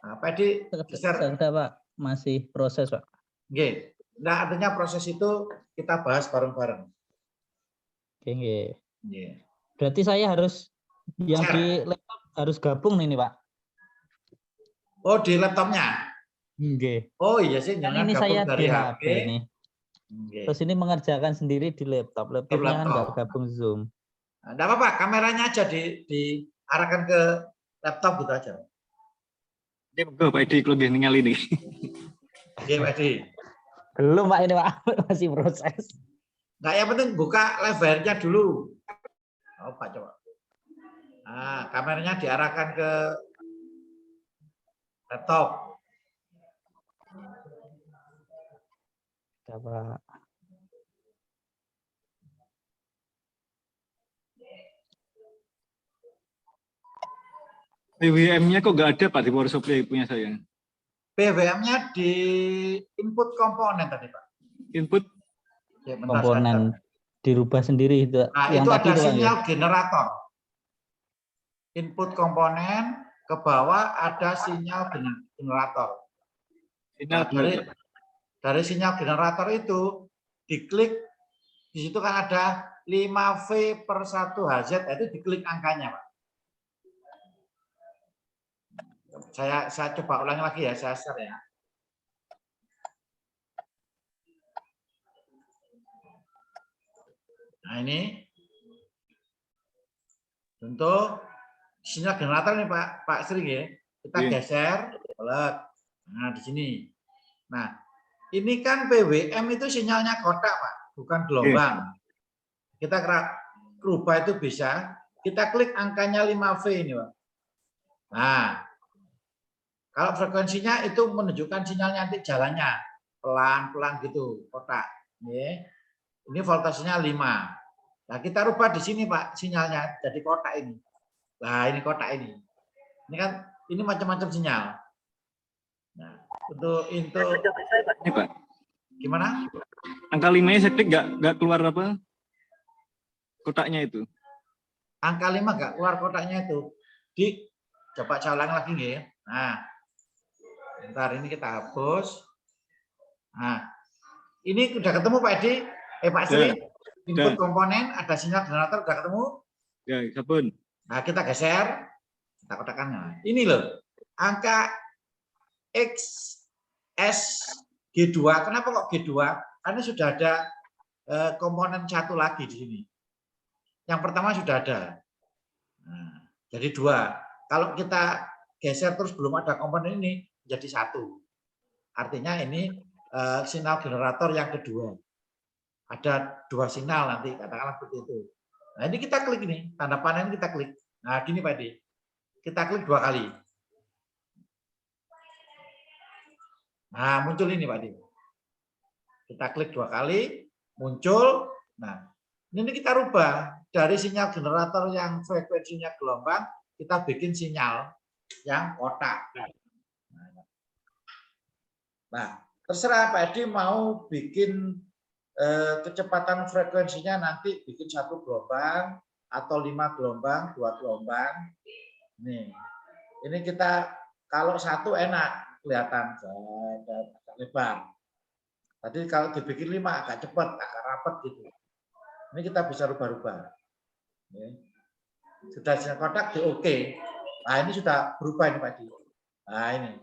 Nah, Pak Edi share. Sudah, Pak. Masih proses, Pak. Oke. Nah, artinya proses itu kita bahas bareng-bareng. Oke. Berarti saya harus yang di laptop harus gabung nih, Pak. Oh, di laptopnya? Oke. Oh iya sih, jangan ini gabung saya dari di HP ini. Terus ini mengerjakan sendiri di laptop. Laptopnya kan nggak gabung Zoom. Nggak apa-apa, kameranya aja diarahkan ke laptop gitu aja. Pak Edi lebih ningali nih. Oke, Pak Edi. Belum, Pak, ini Pak. Masih proses. Nggak, yang penting buka lebarnya dulu. Oh, Pak, coba. Nah, kameranya diarahkan ke laptop. Pak. PWM-nya kok nggak ada Pak di power supply punya saya? PWM-nya di input komponen tadi Pak. Input ya, komponen dirubah sendiri itu. Nah, yang itu tadi ada sinyal generator. Input komponen ke bawah ada sinyal generator. Nah, dari sinyal generator itu diklik, di situ kan ada 5V/1Hz, itu diklik angkanya, Pak. Saya coba ulangi lagi ya, saya share ya. Nah, ini untuk sinyal generator nih Pak Sri ya. Kita geser, nah di sini. Nah, ini kan PWM itu sinyalnya kotak Pak, bukan gelombang. Kita rubah itu bisa, kita klik angkanya 5V ini Pak. Nah, kalau frekuensinya itu menunjukkan sinyalnya nanti jalannya pelan-pelan gitu, kotak. Ini voltasenya 5. Nah, kita rubah di sini Pak sinyalnya jadi kotak ini. Nah, ini kotak ini. Ini kan ini macam-macam sinyal. Untuk Ini Pak, gimana? angka 5-nya saya klik nggak keluar apa kotaknya itu. Angka 5 nggak keluar kotaknya itu. Coba saya ulang lagi nggih. Nah, bentar ini kita hapus. Nah, ini udah ketemu Pak Edi? Pak Sri? Input komponen, ada sinyal generator, udah ketemu? Ya, sabun. Nah, kita geser. Kita kotakkan. Nah, ini loh. Angka XS G2. Kenapa kok G2? Karena sudah ada komponen satu lagi di sini. Yang pertama sudah ada. Nah, jadi 2. Kalau kita geser terus belum ada komponen ini, jadi 1. Artinya ini sinyal generator yang kedua. Ada 2 sinyal nanti, katakanlah seperti itu. Nah, ini kita klik ini, tanda panah ini kita klik. Nah, gini Pak Edi. Kita klik 2 kali. Nah, muncul ini Pak Edi. Kita klik 2 kali, muncul. Nah, ini kita rubah dari sinyal generator yang frekuensinya gelombang, kita bikin sinyal yang kotak. Nah, terserah Pak Edi mau bikin kecepatan frekuensinya nanti bikin 1 gelombang atau 5 gelombang, 2 gelombang. Nih, ini kita kalau 1 enak kelihatan agak lebar. Tadi kalau dibikin 5 agak cepat, agak rapat gitu. Ini kita bisa rubah-rubah. Sudah sinyal kotak di oke. Nah, ini sudah berubah ini Pak Edi. Nah,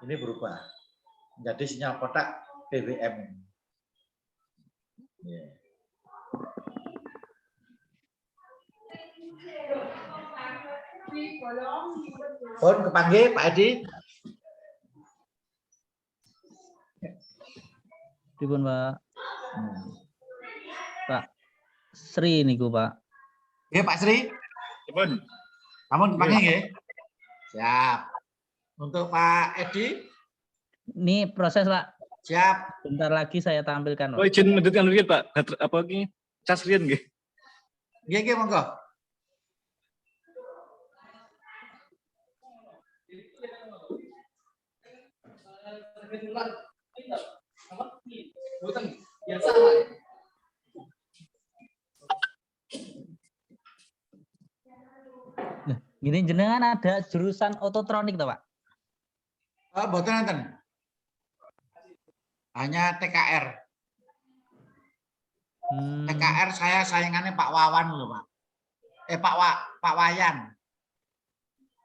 ini berubah menjadi sinyal kotak PWM. Yeah. Pun kepanggil Pak Edi. Pripun Pak? Pak Sri niku Pak. Ya Pak Sri. Sabun. Kamu kepanggil nggih? Siap. Untuk Pak Edi? Ini proses Pak. Siap. Bentar lagi saya tampilkan Pak. Oh, izin lanjutkan dulu Pak. Apa ini? Cas rian nggih. Nggih, monggo. Gini jenengan ada jurusan ototronik toh, Pak? Mboten enten. Hanya TKR. TKR saya saingannya Pak Wawan loh, Pak. Pak Wayan.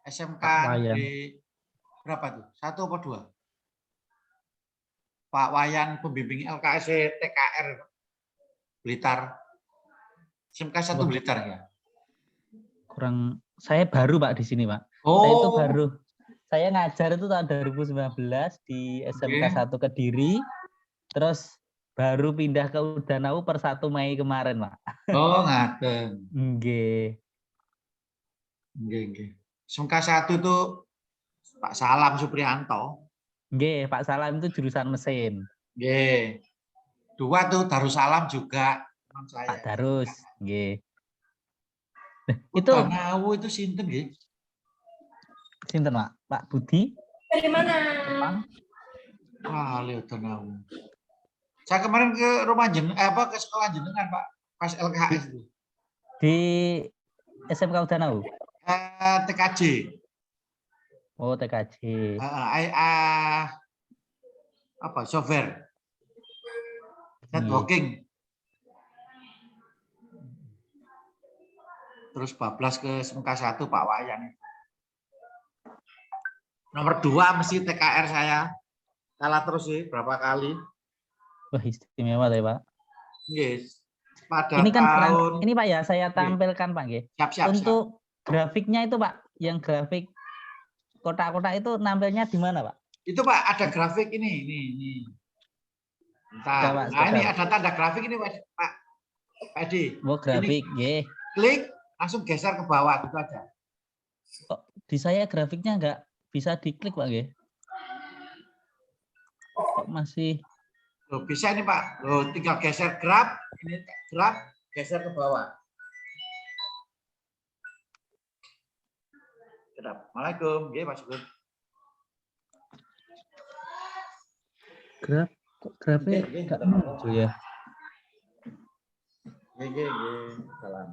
SMK di berapa tuh? 1 atau 2? Pak Wayan pembimbing LKS TKR Blitar. SMK 1 Blitar ya. Kurang, saya baru Pak di sini Pak. Oh. Saya itu baru. Saya ngajar itu tahun 2019 di SMK 1 Kediri. Terus baru pindah ke Udanau per 1 Mei kemarin, Pak. Oh, ngaten. Nggih. Nggih. SMK 1 itu Pak Salam Supriyanto. Nggih, Pak Salam itu jurusan mesin. Nggih. 2 tuh Darussalam juga teman saya. Pak Darus, nggih. Itu Udanau itu sinten nggih? Sinten, Pak? Pak Budi? Dari mana? Wah, Udanau. Saya kemarin ke rumah ke sekolah jenengan, Pak, pas LKS itu. Di SMK Udanau? TKJ. Oh, TKJ. Apa? Software. Networking. Terus bablas ke SMK 1 Pak Wayan. Nomor 2 mesti TKR saya. Kalah terus sih berapa kali. Wah, istimewa ya, Pak. Yes. Pada ini kan tahun ini Pak ya, saya tampilkan Pak nggih. Siap. Untuk grafiknya itu Pak, yang grafik kotak-kotak itu nampilnya di mana Pak? Itu Pak ada grafik ini. Bentar. Nah, ini ada tanda grafik ini Pak Edi. Oh, grafik, nggih. Klik, langsung geser ke bawah gitu aja. Kok di saya grafiknya nggak bisa diklik Pak nggih? Kok masih Loh, bisa ini Pak. Loh, tinggal geser grab, ini grab, geser ke bawah. Assalamualaikum. Nggih, Mas Gun. Kok grafnya nggak muncul ya? Salam.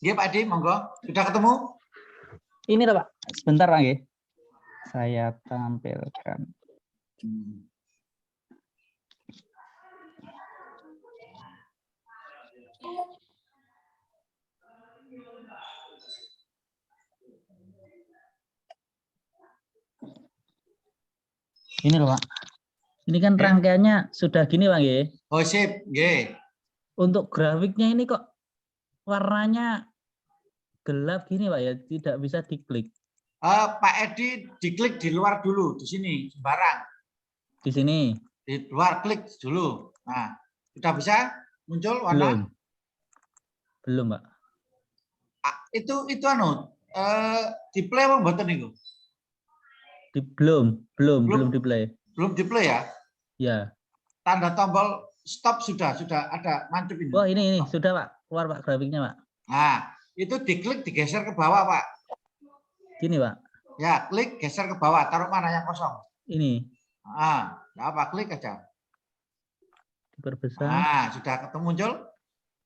Pak Adi, monggo. Sudah ketemu? Ini loh Pak, sebentar Pak. Saya tampilkan. Ini loh Pak. Ini kan rangkaiannya sudah gini Pak ya. Oh sip, nggih. Untuk grafiknya ini kok warnanya gelap gini Pak ya, tidak bisa diklik. Pak Edi diklik di luar dulu, di sini sembarang. Di sini. Di luar klik dulu. Nah, sudah bisa muncul warna? Belum. Belum Pak. Itu di play apa mboten niku? Belum di play. Belum di play ya? Ya. Tanda tombol stop sudah ada mantep ini. Oh ini sudah Pak, keluar Pak grafiknya Pak. Nah, itu diklik digeser ke bawah Pak. Gini Pak. Ya, klik geser ke bawah, taruh mana yang kosong. Ini. Ah, ya apa klik aja. Diperbesar. Nah, sudah ketemu muncul?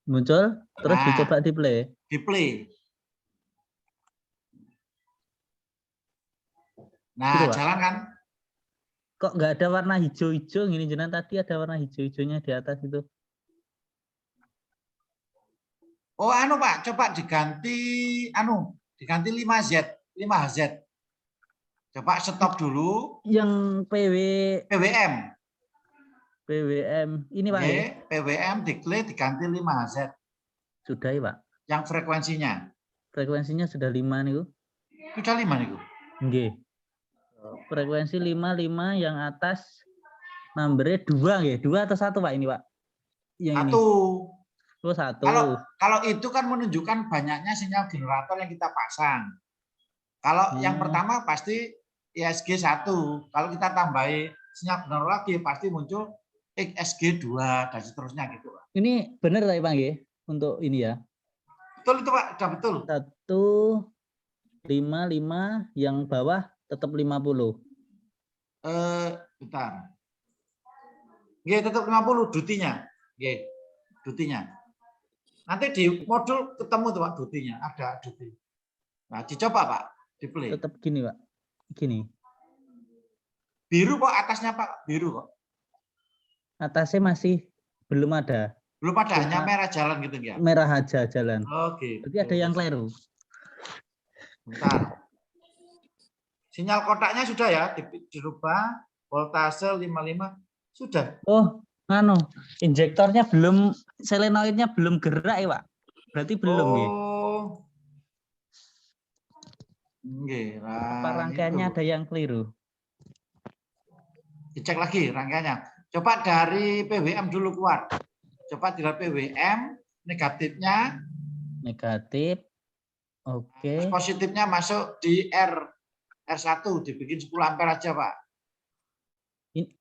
Muncul, terus dicoba di play. Di play. Nah, gitu, jalan kan? Kok nggak ada warna hijau-hijau gini jenengan tadi ada warna hijau-hijaunya di atas itu. Oh, Pak, coba diganti 5Z, 5HZ. Coba stop dulu. Yang PWM. PWM ini Pak. PWM diklik diganti 5HZ. Sudah ya Pak. Yang frekuensinya. Frekuensinya sudah 5 nih. Sudah 5 nih. Nggih. Frekuensi 5 yang atas numbernya 2 nggih. 2 atau 1 Pak ini Pak? Yang 1. Ini. Oh, 1. Kalau itu kan menunjukkan banyaknya sinyal generator yang kita pasang. Kalau yang pertama pasti ISG 1. Kalau kita tambahi sinyal generator lagi pasti muncul XSG 2 dan seterusnya gitu Pak. Ini benar tadi Pak nggih untuk ini ya. Betul itu Pak, sudah betul. 155 yang bawah tetap 50. Bentar. Nggih, tetap 50 dutinya. Nggih, dutinya. Nanti di modul ketemu tuh Pak dutinya, ada duti. Nah, dicoba Pak, di play. Tetap gini Pak. Gini. Biru kok atasnya Pak, biru kok. Atasnya masih belum ada. Belum ada, hanya merah jalan gitu ya. Merah aja jalan. Oke. Berarti ada yang keliru. Bentar. Sinyal kotaknya sudah ya, dirubah voltase 55 sudah. Oh, injektornya belum, selenoidnya belum gerak ya, Pak. Berarti belum nggih. Nggih, Apa rangkaiannya ada yang keliru? Dicek lagi rangkaiannya. Coba dari PWM dulu keluar. Coba dari PWM negatifnya. Negatif. Oke. Terus positifnya masuk di R1 dibikin 10 ampere aja, Pak.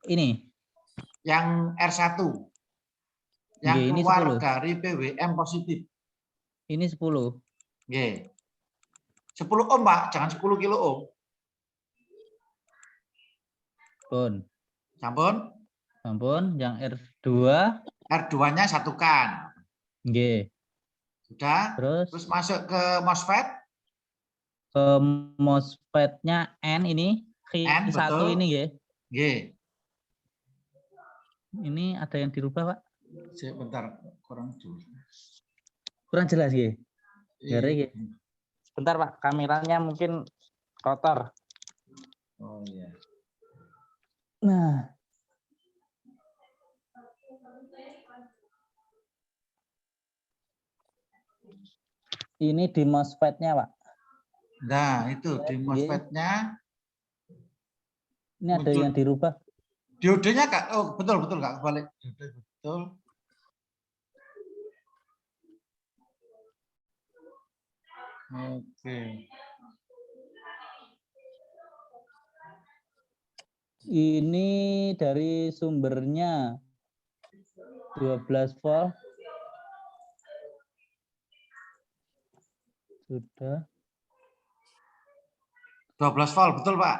Ini. Yang R1. Yang ini keluar 10. dari PWM positif. Ini 10. Nggih. 10 ohm, Pak, jangan 10 kilo ohm. Sampun. Sampun? Sampun, yang R2. R2-nya satukan. Nggih. Sudah? Terus masuk ke MOSFET. Ke MOSFET-nya N ini. N, Q1 betul. ini nggih. Nggih. Ini ada yang dirubah, Pak? Sebentar, kurang dulu. Kurang jelas nggih. Nggih. Sebentar, Pak. Kameranya mungkin kotor. Oh iya. Nah. Ini di MOSFET-nya, Pak. Nah, itu di MOSFET-nya. Ini ada yang dirubah. Diodenya Kak, oh betul Kak, kebalik. Betul. Oke. Ini dari sumbernya 12 volt. Sudah. 12 volt, betul Pak?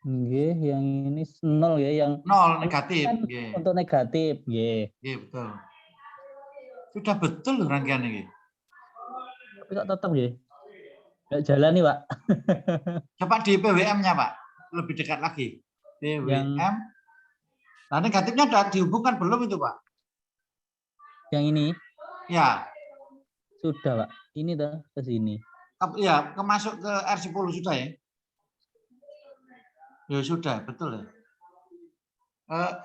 Nggih, yang ini 0 ya, yang 0 negatif. kan Nggih. untuk negatif, nggih. Nggih, betul. Sudah betul rangkaian ini. Tapi kok tetap nggih. Nggak jalan nih, Pak. Coba di PWM-nya, Pak. Lebih dekat lagi. PWM. Nah, negatifnya sudah dihubungkan belum itu, Pak? Yang ini? Ya. Sudah, Pak. Ini tuh ke sini. Ya, masuk ke R10 sudah ya? Ya sudah, betul ya.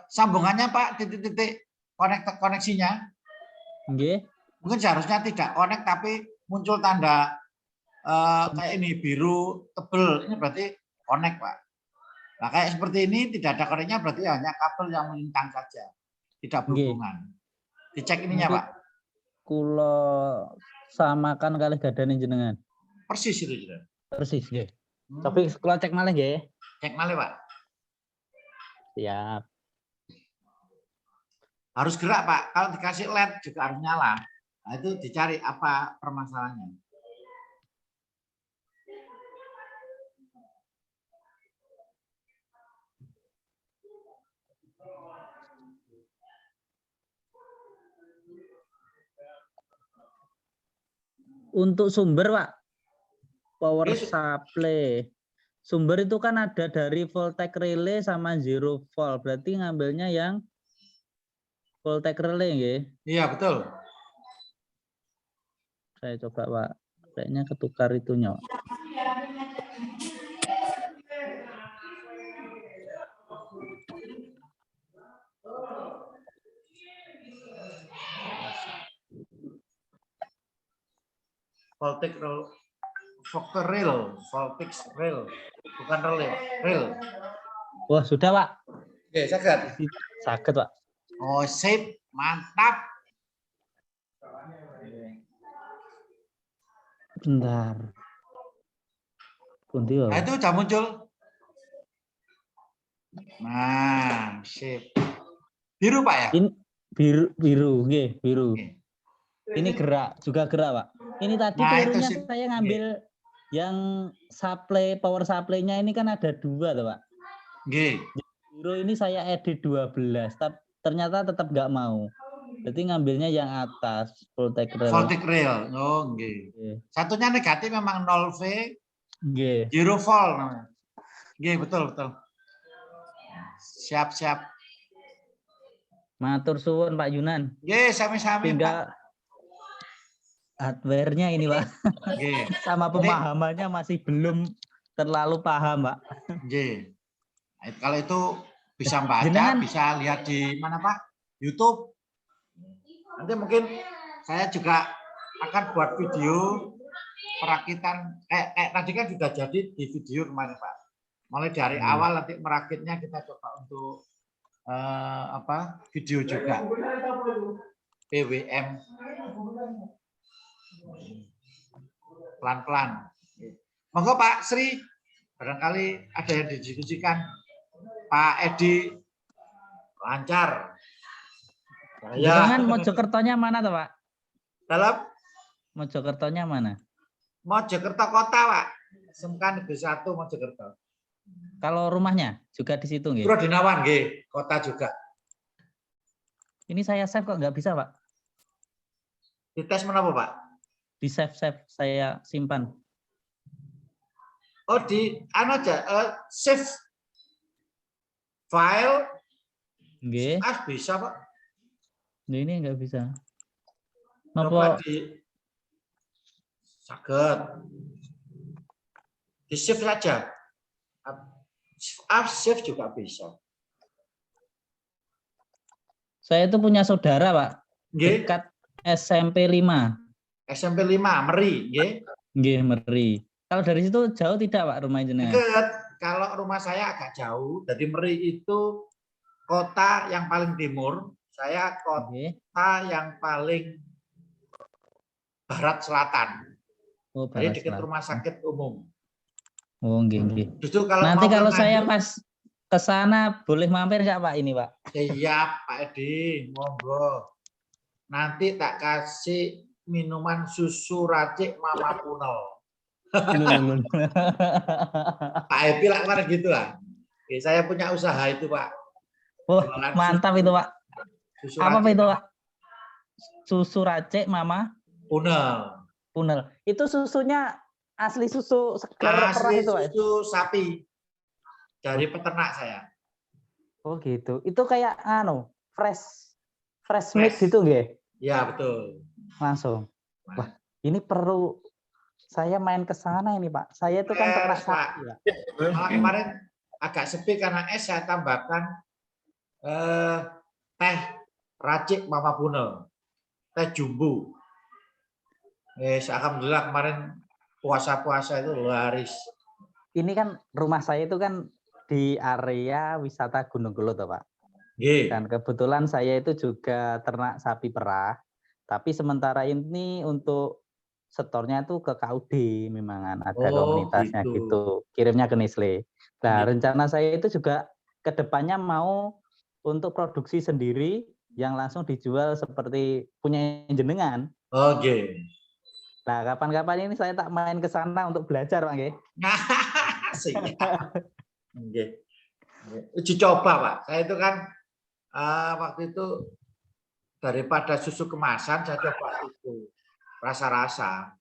Sambungannya Pak, titik-titik koneksinya. Nggih. Mungkin seharusnya tidak connect tapi muncul tanda kayak ini biru tebel, ini berarti connect Pak. Nah kayak seperti ini tidak ada koneknya berarti hanya kabel yang melintang saja, tidak berhubungan. Dicek ininya Pak. Kulo samakan kali gadane jenengan. Persis itu juga. Persis nggih. Tapi kulo cek malih nggih. Cek malih Pak. Siap. Harus gerak Pak. Kalau dikasih LED juga harus nyala. Nah itu dicari apa permasalahannya. Untuk sumber, Pak, power supply. Sumber itu kan ada dari voltage relay sama zero volt. Berarti ngambilnya yang voltage relay, nggih? Iya, betul. Saya coba, Pak. Kayaknya ketukar itunya, Pak. Voltage rail, bukan relay, rail. Wah, sudah, Pak. Oke, saged. Saged, Pak. Oh, sip, mantap. Bentar. Pundi, Nah, itu udah muncul. Nah, sip. Biru, Pak ya? Ini biru, nggih, biru. Oke. Ini gerak, juga gerak, Pak. Ini tadi kelirunya saya ngambil yang supply, power supply-nya ini kan ada 2 tuh, Pak. Nggih. Biru ini saya edit 12, tapi ternyata tetap nggak mau. Berarti ngambilnya yang atas, voltage rail. Voltage rail. Oh, nggih. Satunya negatif memang 0V. Nggih. 0 volt namanya. Nggih, betul, betul. Siap. Matur suwun Pak Yunan. Nggih, sami-sami Tinggal Pak. Hardware-nya ini, Pak. Nggih. Sama pemahamannya masih belum terlalu paham, Pak. Nggih. Nah, kalau itu bisa baca, bisa lihat di mana Pak? YouTube. Nanti mungkin saya juga akan buat video perakitan kayak tadi kan sudah jadi di video kemarin Pak. Mulai dari awal nanti merakitnya kita coba untuk video juga. PWM. Pelan-pelan. Monggo Pak Sri, barangkali ada yang didiskusikan. Pak Edi lancar. Jangan Mojokertonya mana tuh Pak? Dalam Mojokertonya mana? Mojokerto kota Pak. SMK Negeri 1 Mojokerto. Kalau rumahnya juga di situ nggih? Prodinawan nggih, kota juga. Ini saya save kok nggak bisa Pak? Dites menapa Pak? Di save saya simpan. Oh di aja save file. Nggih. Bisa Pak. Ini nggak bisa. Coba di saged. Di save saja. Save juga bisa. Saya itu punya saudara Pak. Nggih. Dekat SMP 5. SMP 5 Meri, nggih. Nggih, Meri. Kalau dari situ jauh tidak Pak rumah jenengan? Dekat. Kalau rumah saya agak jauh, dari Meri itu kota yang paling timur, saya kota yang paling barat selatan. Oh, barat jadi dekat rumah sakit umum. Oh, nggih. Justru kalau nanti kalau saya pas ke sana boleh mampir nggak Pak ini Pak? Siap Pak Edi, monggo. Nanti tak kasih minuman susu racik Mama Punel. Pak Epi lah kemarin gitu lah. Oke, saya punya usaha itu Pak. Wah, Jualan mantap susu- itu Pak. susu Apa racik itu Pak? Susu racik Mama punel. Punel. Itu susunya asli susu segar perah Asli itu Pak? susu sapi dari peternak saya. Oh gitu. Itu kayak fresh milk Fresh. gitu nggih? Ya betul. Langsung. Wah, ini perlu saya main ke sana ini Pak. Saya itu kan ternak Fresh, Pak. sapi Pak. Malah kemarin agak sepi karena saya tambahkan teh racik Mama Punel, teh jumbo. Alhamdulillah kemarin puasa-puasa itu laris. Ini kan rumah saya itu kan di area wisata Gunung Gelut Pak. Dan kebetulan saya itu juga ternak sapi perah. Tapi sementara ini untuk setornya itu ke KUD memang ada komunitasnya gitu. Kirimnya ke Nestle. Nah, rencana saya itu juga ke depannya mau untuk produksi sendiri yang langsung dijual seperti punya jenengan. Oke. Nah, kapan-kapan ini saya tak main ke sana untuk belajar, Pak nggih. Oke. Uji coba, Pak. Saya itu kan waktu itu daripada susu kemasan saya coba itu rasa-rasa.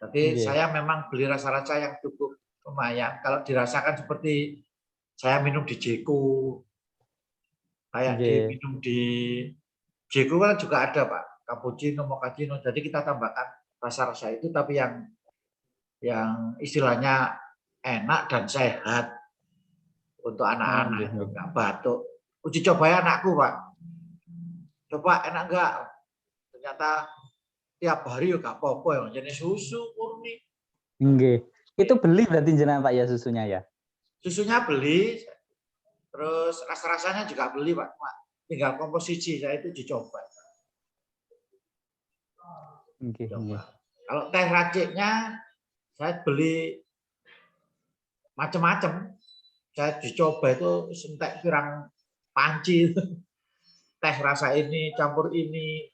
Jadi saya memang beli rasa-rasa yang cukup lumayan. Kalau dirasakan seperti saya minum di Jeko, kayak diminum di Jeko kan juga ada Pak, cappuccino, mochaccino. Jadi kita tambahkan rasa-rasa itu, tapi yang istilahnya enak dan sehat untuk anak-anak, nggak batuk. Uji coba ya anakku Pak. Coba enak enggak? Ternyata tiap hari ya gak apa-apa ya, jadi susu murni. Nggih. Itu beli berarti jenengan Pak ya susunya ya? Susunya beli, terus rasa-rasanya juga beli Pak. Tinggal komposisi saya itu dicoba. Coba. Kalau teh raciknya saya beli macam-macam. Saya dicoba itu sentek pirang panci. Teh rasa ini, campur ini.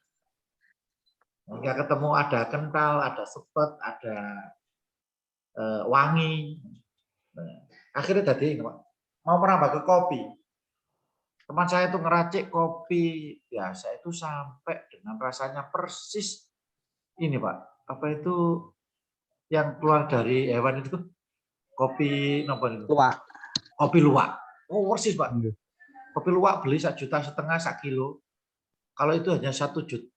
Hingga ketemu ada kental, ada sepet, ada wangi. Akhirnya tadi mau merambah ke kopi. Teman saya itu ngeracik kopi biasa itu sampai dengan rasanya persis ini Pak. Apa itu yang keluar dari hewan itu? Kopi apa itu? Luwak. Kopi luwak. Oh persis Pak. Kopi luwak beli 1,5 juta 1 kilo. Kalau itu hanya 150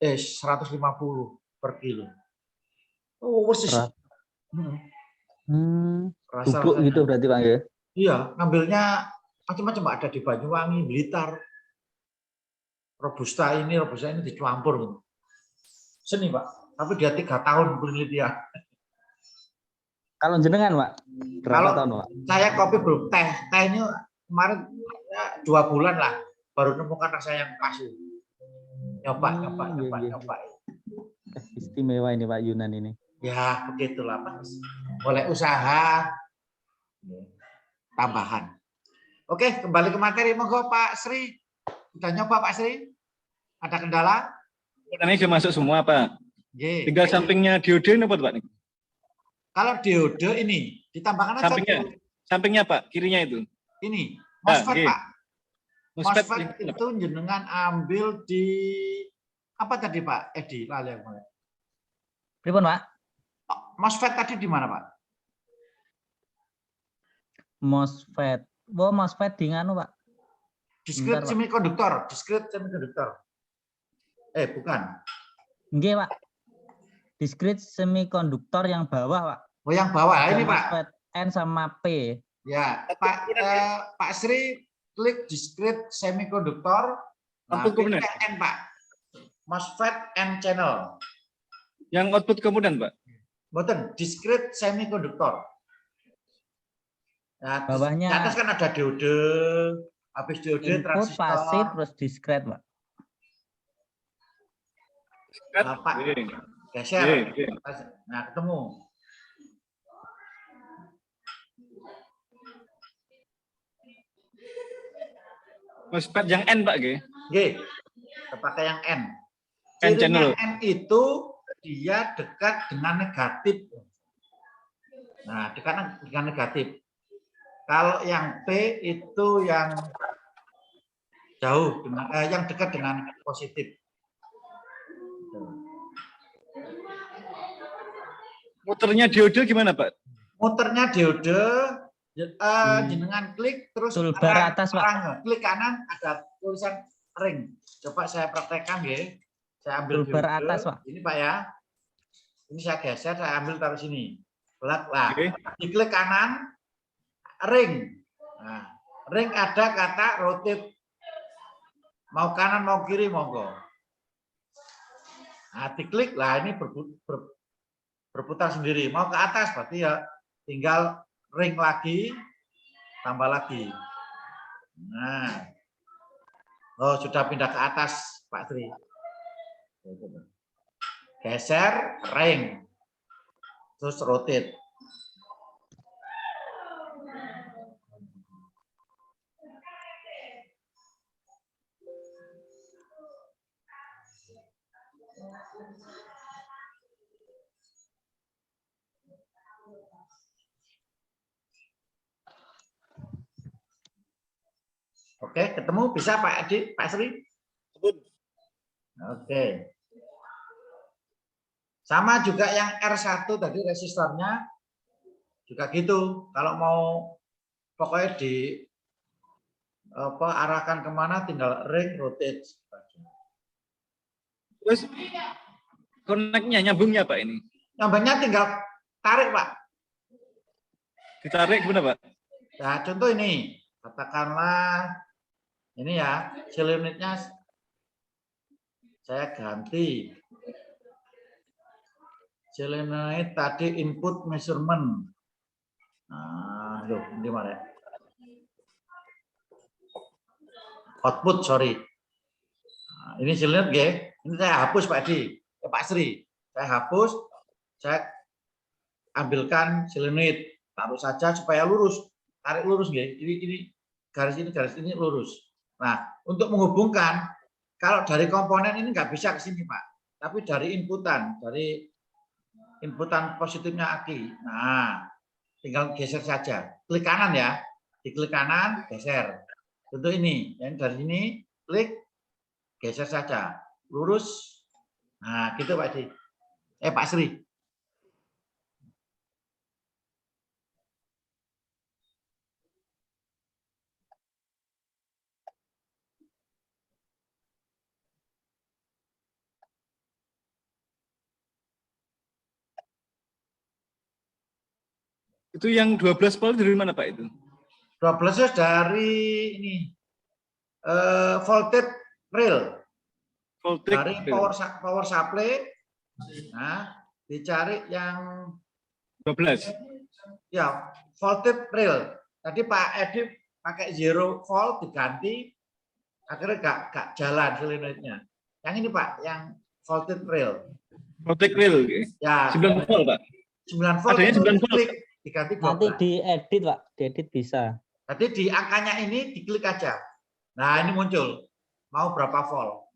per kilo. Oh persis. Bubuk gitu berarti Pak ya? Iya, ngambilnya macam-macam ada di Banyuwangi, Blitar. Robusta ini dicampur gitu. Seni Pak, tapi dia 3 tahun penelitian. Kalau jenengan Pak, berapa tahun Pak? Saya kopi belum, teh ini kemarin ya, 2 bulan lah baru nemukan rasa yang pas. Nyoba. Istimewa ini Pak Yunan ini. Ya begitulah Pak. Mulai usaha tambahan. Oke, kembali ke materi. Monggo Pak Sri. Sudah nyoba Pak Sri? Ada kendala? Ini sudah masuk semua Pak. Tinggal sampingnya diode apa Pak? Kalau diode ini ditambahkan aja. Sampingnya Pak, kirinya itu. Ini MOSFET Pak. MOSFET itu jenengan ambil di apa tadi Pak Edi? Lali yang mulai. Pripun Pak? MOSFET tadi di mana Pak? MOSFET. Oh, MOSFET di nganu Pak. Discrete semikonduktor. Bukan. Nggih Pak. Discrete semikonduktor yang bawah Pak. Oh yang bawah ini Pak. MOSFET N sama P. Ya Pak Sri klik discrete semikonduktor. Nah, N Pak. MOSFET N channel. Yang output kemudian Pak? Betul, discrete semikonduktor. Nah, bawahnya di atas kan ada diode, habis diode input transistor. pasif terus discrete Pak. Pak, geser. Nah, ketemu. MOSFET yang N Pak G. Pakai yang N. N channel. N itu dia dekat dengan negatif. Nah, dengan negatif. Kalau yang P itu yang jauh, yang dekat dengan positif. Muternya diode gimana, Pak? Muternya diode, jenengan klik terus Toolbar atas, Pak. klik kanan ada tulisan ring. Coba saya praktekkan ya. Saya ambil Toolbar diode. atas, Pak. Ini Pak ya. Ini saya geser, saya ambil taruh sini. Lah, diklik kanan, ring. Nah, ring ada kata rotate. Mau kanan, mau kiri, monggo. Nah, diklik lah ini berputar sendiri. Mau ke atas berarti ya tinggal ring lagi, tambah lagi. Nah, oh sudah pindah ke atas Pak Tri. Geser, ring, terus rotate. Oke, ketemu bisa Pak Edi, Pak Sri? Oke. Sama juga yang R1 tadi resistornya juga gitu. Kalau mau pokoknya arahkan kemana tinggal ring rotate. Terus koneknya nyambungnya Pak ini? Nyambungnya tinggal tarik Pak. Ditarik gimana Pak? Nah contoh ini, katakanlah ini ya, selenitnya saya ganti. Selenit tadi input measurement. Nah, ini mana? Output, sorry. Nah, ini selenit ya. Ini saya hapus Pak Edi, Pak Sri. Saya hapus, saya ambilkan selenit, taruh saja supaya lurus, tarik lurus ya. Ini garis ini lurus. Nah, untuk menghubungkan, kalau dari komponen ini nggak bisa ke sini Pak, tapi dari inputan positifnya aki. Nah, tinggal geser saja. Klik kanan ya, diklik kanan, geser. Tentu ini, yang dari sini klik, geser saja, lurus. Nah, gitu Pak Edi. Pak Sri. Itu yang 12 volt dari mana Pak itu? 12 dari ini voltage rail. Dari power supply. Nah, dicari yang 12. Ya, voltage rail. Tadi Pak Edi pakai 0 volt diganti akhirnya gak jalan selenitnya. Yang ini Pak, yang voltage rail. Voltage rail, ya. 9 volt Pak. 9 volt. Adanya 9 volt. Diganti 12. Nanti diedit Pak, diedit bisa. Nanti di angkanya ini diklik aja. Nah ini muncul. Mau berapa volt?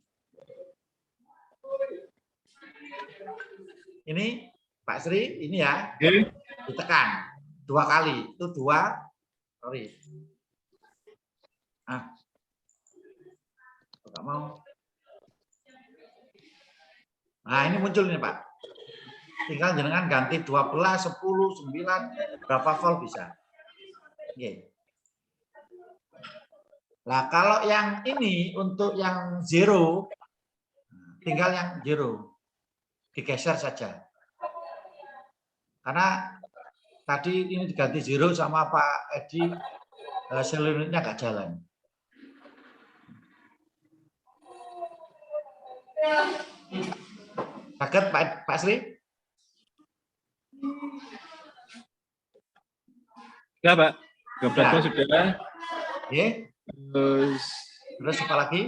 Ini Pak Sri, ini ya. Ditekan 2 kali. Itu 2. Sorry. Enggak mau. Nah ini muncul ini Pak. Tinggal jenengan ganti 12, 10, 9, berapa volt bisa. Oke. Nah, kalau yang ini untuk yang 0, tinggal yang 0. Digeser saja. Karena tadi ini diganti 0 sama Pak Edi, selenitnya nggak jalan. Kaget Pak Sri? Ya Pak, 12 sudah. Oke. Terus apa lagi?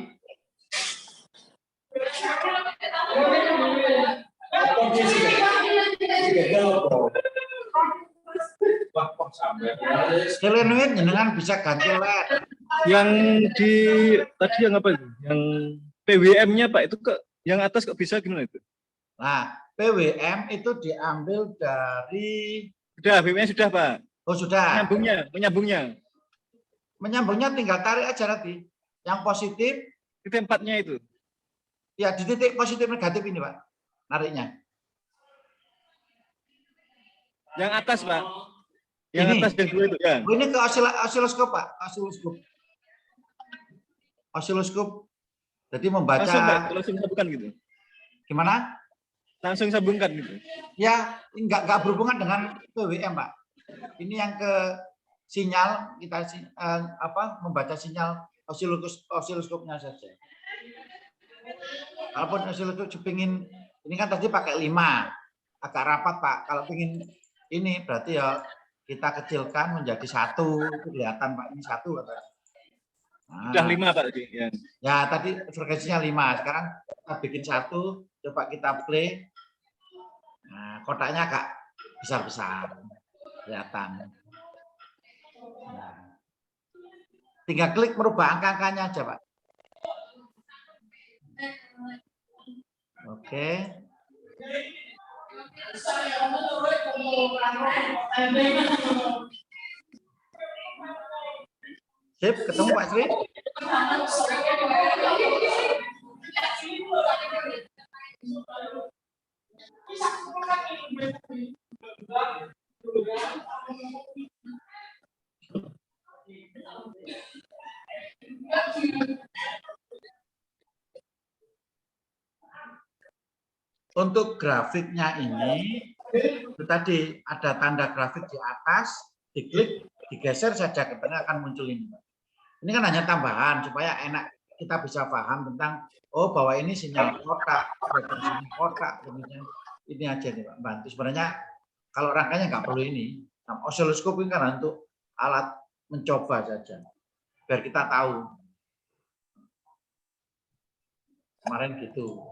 Selenit jenengan bisa ganti LED. Yang di tadi yang apa itu? Yang PWM-nya Pak itu yang atas kok bisa gimana itu? Nah, PWM itu diambil dari Sudah, BIM-nya sudah, Pak. Oh, sudah. Menyambungnya Tinggal tarik aja nanti. Yang positif. Di tempatnya itu. Ya, di titik positif negatif ini, Pak. Nariknya. Yang atas, Pak. Yang ini. Atas dan dua itu, ya. Oh, ini ke osiloskop, Pak. Osiloskop. Jadi membaca. Langsung sambungkan gitu. Gimana? Langsung sambungkan gitu. Ya, enggak berhubungan dengan PWM, Pak. Ini yang ke sinyal kita membaca sinyal osiloskopnya saja. Kalaupun osiloskop pingin ini kan tadi pakai 5, agak rapat, Pak. Kalau pingin ini berarti ya kita kecilkan menjadi 1, itu kelihatan, Pak. Ini 1 katanya. Nah, sudah 5, Pak tadi. Ya, tadi frekuensinya 5. Sekarang kita bikin 1, coba kita play. Nah, kotaknya agak besar-besar. Kelihatan. Nah, tinggal klik merubah angka-angkanya aja, Pak. Oke. Sip, ketemu Pak Sri. Untuk grafiknya ini, itu tadi ada tanda grafik di atas, diklik, digeser saja ke tengah akan muncul ini. Ini kan hanya tambahan supaya enak kita bisa paham tentang bahwa ini sinyal kotak, sinyal kotak, kemudian ini aja nih Pak, bantu. Sebenarnya kalau rangkanya nggak perlu ini. Nah, osiloskop ini kan untuk alat mencoba saja, biar kita tahu. Kemarin gitu.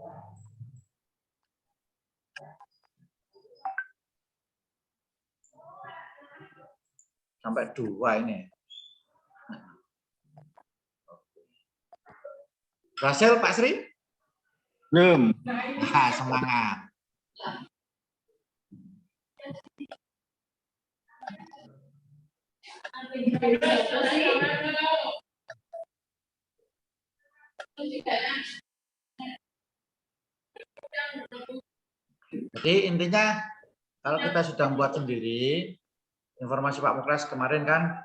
Sampai 2 ini. Berhasil Pak Sri? Belum. Nah, semangat. Jadi intinya kalau kita sudah membuat sendiri, informasi Pak Muklas kemarin kan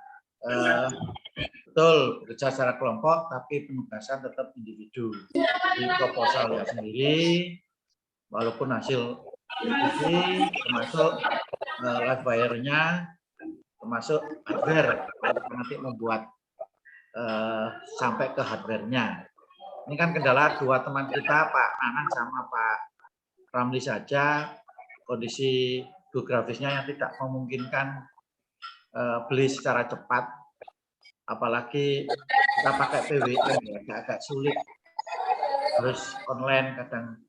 betul bekerja secara kelompok, tapi penugasan tetap individu. Di proposal ya sendiri, walaupun hasil diskusi, termasuk live wire-nya, termasuk hardware, nanti membuat sampai ke hardware-nya. Ini kan kendala 2 teman kita, Pak Nanang sama Pak Ramli saja, kondisi geografisnya yang tidak memungkinkan beli secara cepat, apalagi kita pakai PWM ya, agak sulit, terus online kadang.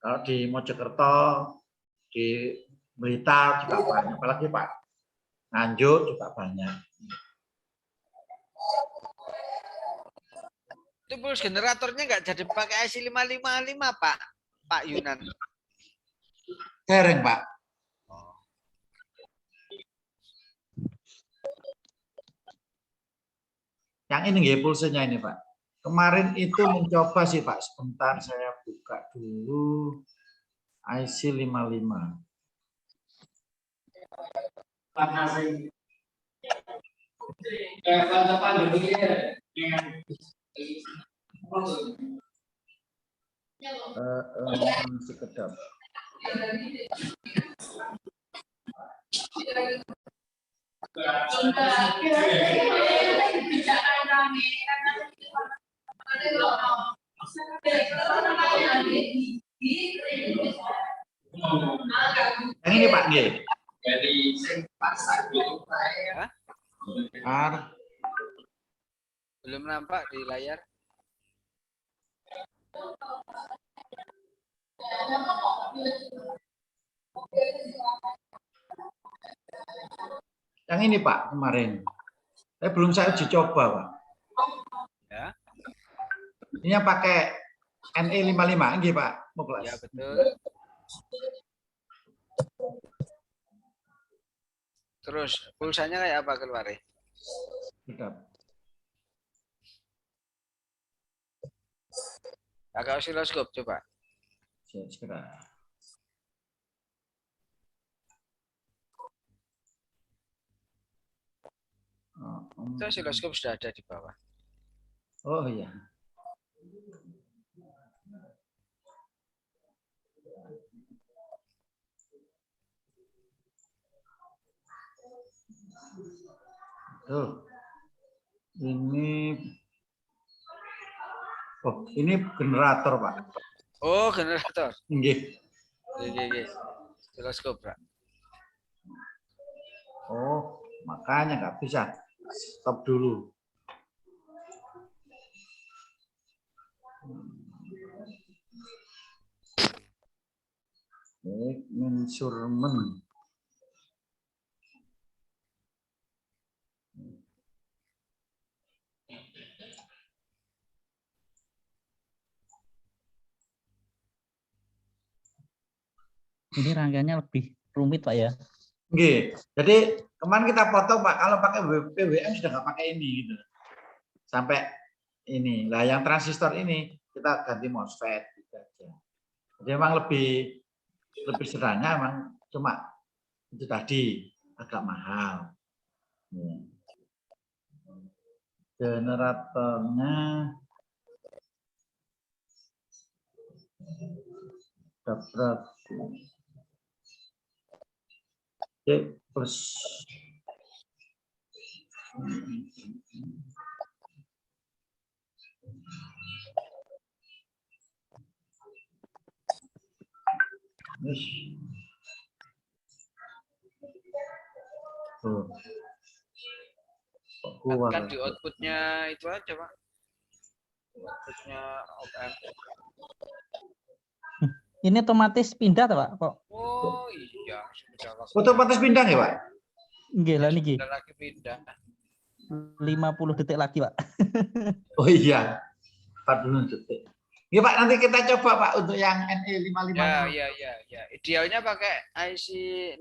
Kalau di Mojokerto, di Blitar juga banyak, apalagi Pak Nganjuk juga banyak. Itu pulse generatornya nggak jadi pakai IC 555 Pak Yunan. Dereng Pak. Yang ini nggih pulsenya ini Pak. Kemarin itu mencoba sih Pak, sebentar saya buka dulu IC 55. Sekedap. Yang ini Pak nggih. Belum nampak di layar. Yang ini Pak kemarin. Belum saya uji coba Pak. Ya. Ini yang pakai NE55 nggih Pak Muklas. Ya betul. Terus pulsanya kayak apa keluarnya? Sudah. Pakai osiloskop coba. Segera. Itu osiloskop sudah ada di bawah. Oh iya. Tuh. Ini generator, Pak. Oh, generator. Nggih. Nggih. Osiloskop, Pak. Oh, makanya nggak bisa. Stop dulu. Measurement. Ini rangkaiannya lebih rumit, Pak ya. Nggih. Jadi kemarin kita foto, Pak, kalau pakai PWM sudah nggak pakai ini gitu. Sampai ini. Lah yang transistor ini kita ganti MOSFET gitu aja. Jadi memang lebih sederhana, memang cuma itu tadi agak mahal. Generatornya dapat plus Kan di outputnya itu aja, Pak. Outputnya op-amp. Ini otomatis pindah, Pak? Kok? Oh iya. Otomatis pindah ya, Pak? Nggih lah niki. Sudah lagi pindah. 50 detik lagi, Pak. Oh iya. 40 detik. Ya Pak, nanti kita coba Pak untuk yang NE555. Ya. Idealnya pakai IC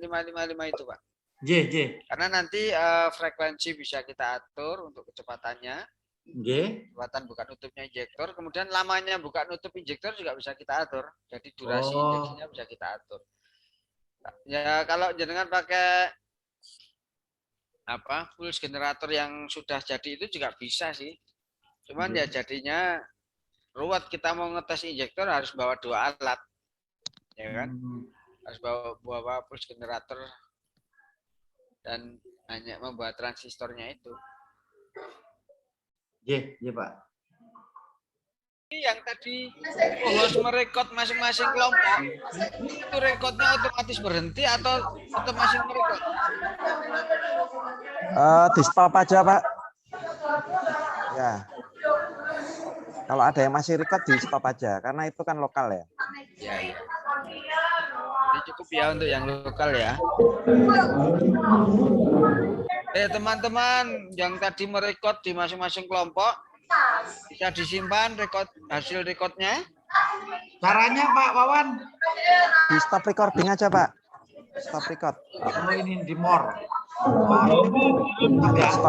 555 itu, Pak. J. Karena nanti frekuensi bisa kita atur untuk kecepatannya. Kecepatan buka tutupnya injektor, kemudian lamanya buka tutup injektor juga bisa kita atur. Jadi durasi injeksinya bisa kita atur. Ya kalau jenengan pakai pulse generator yang sudah jadi itu juga bisa sih. Cuman ya jadinya ruwet, kita mau ngetes injektor harus bawa 2 alat. Ya kan? Harus bawa pulse generator dan hanya membuat transistornya itu. Iya Pak. Yang tadi harus merekod masing-masing kelompok, itu rekodnya otomatis berhenti atau otomatis merekod? Di stop aja Pak. Ya. Kalau ada yang masih record di stop aja, karena itu kan lokal ya. Ya. Ini cukup ya untuk yang lokal ya. Teman-teman yang tadi merekod di masing-masing kelompok, bisa disimpan hasil rekodnya. Caranya Pak Wawan? Di stop recording aja Pak. Stop record. Oh ini di more.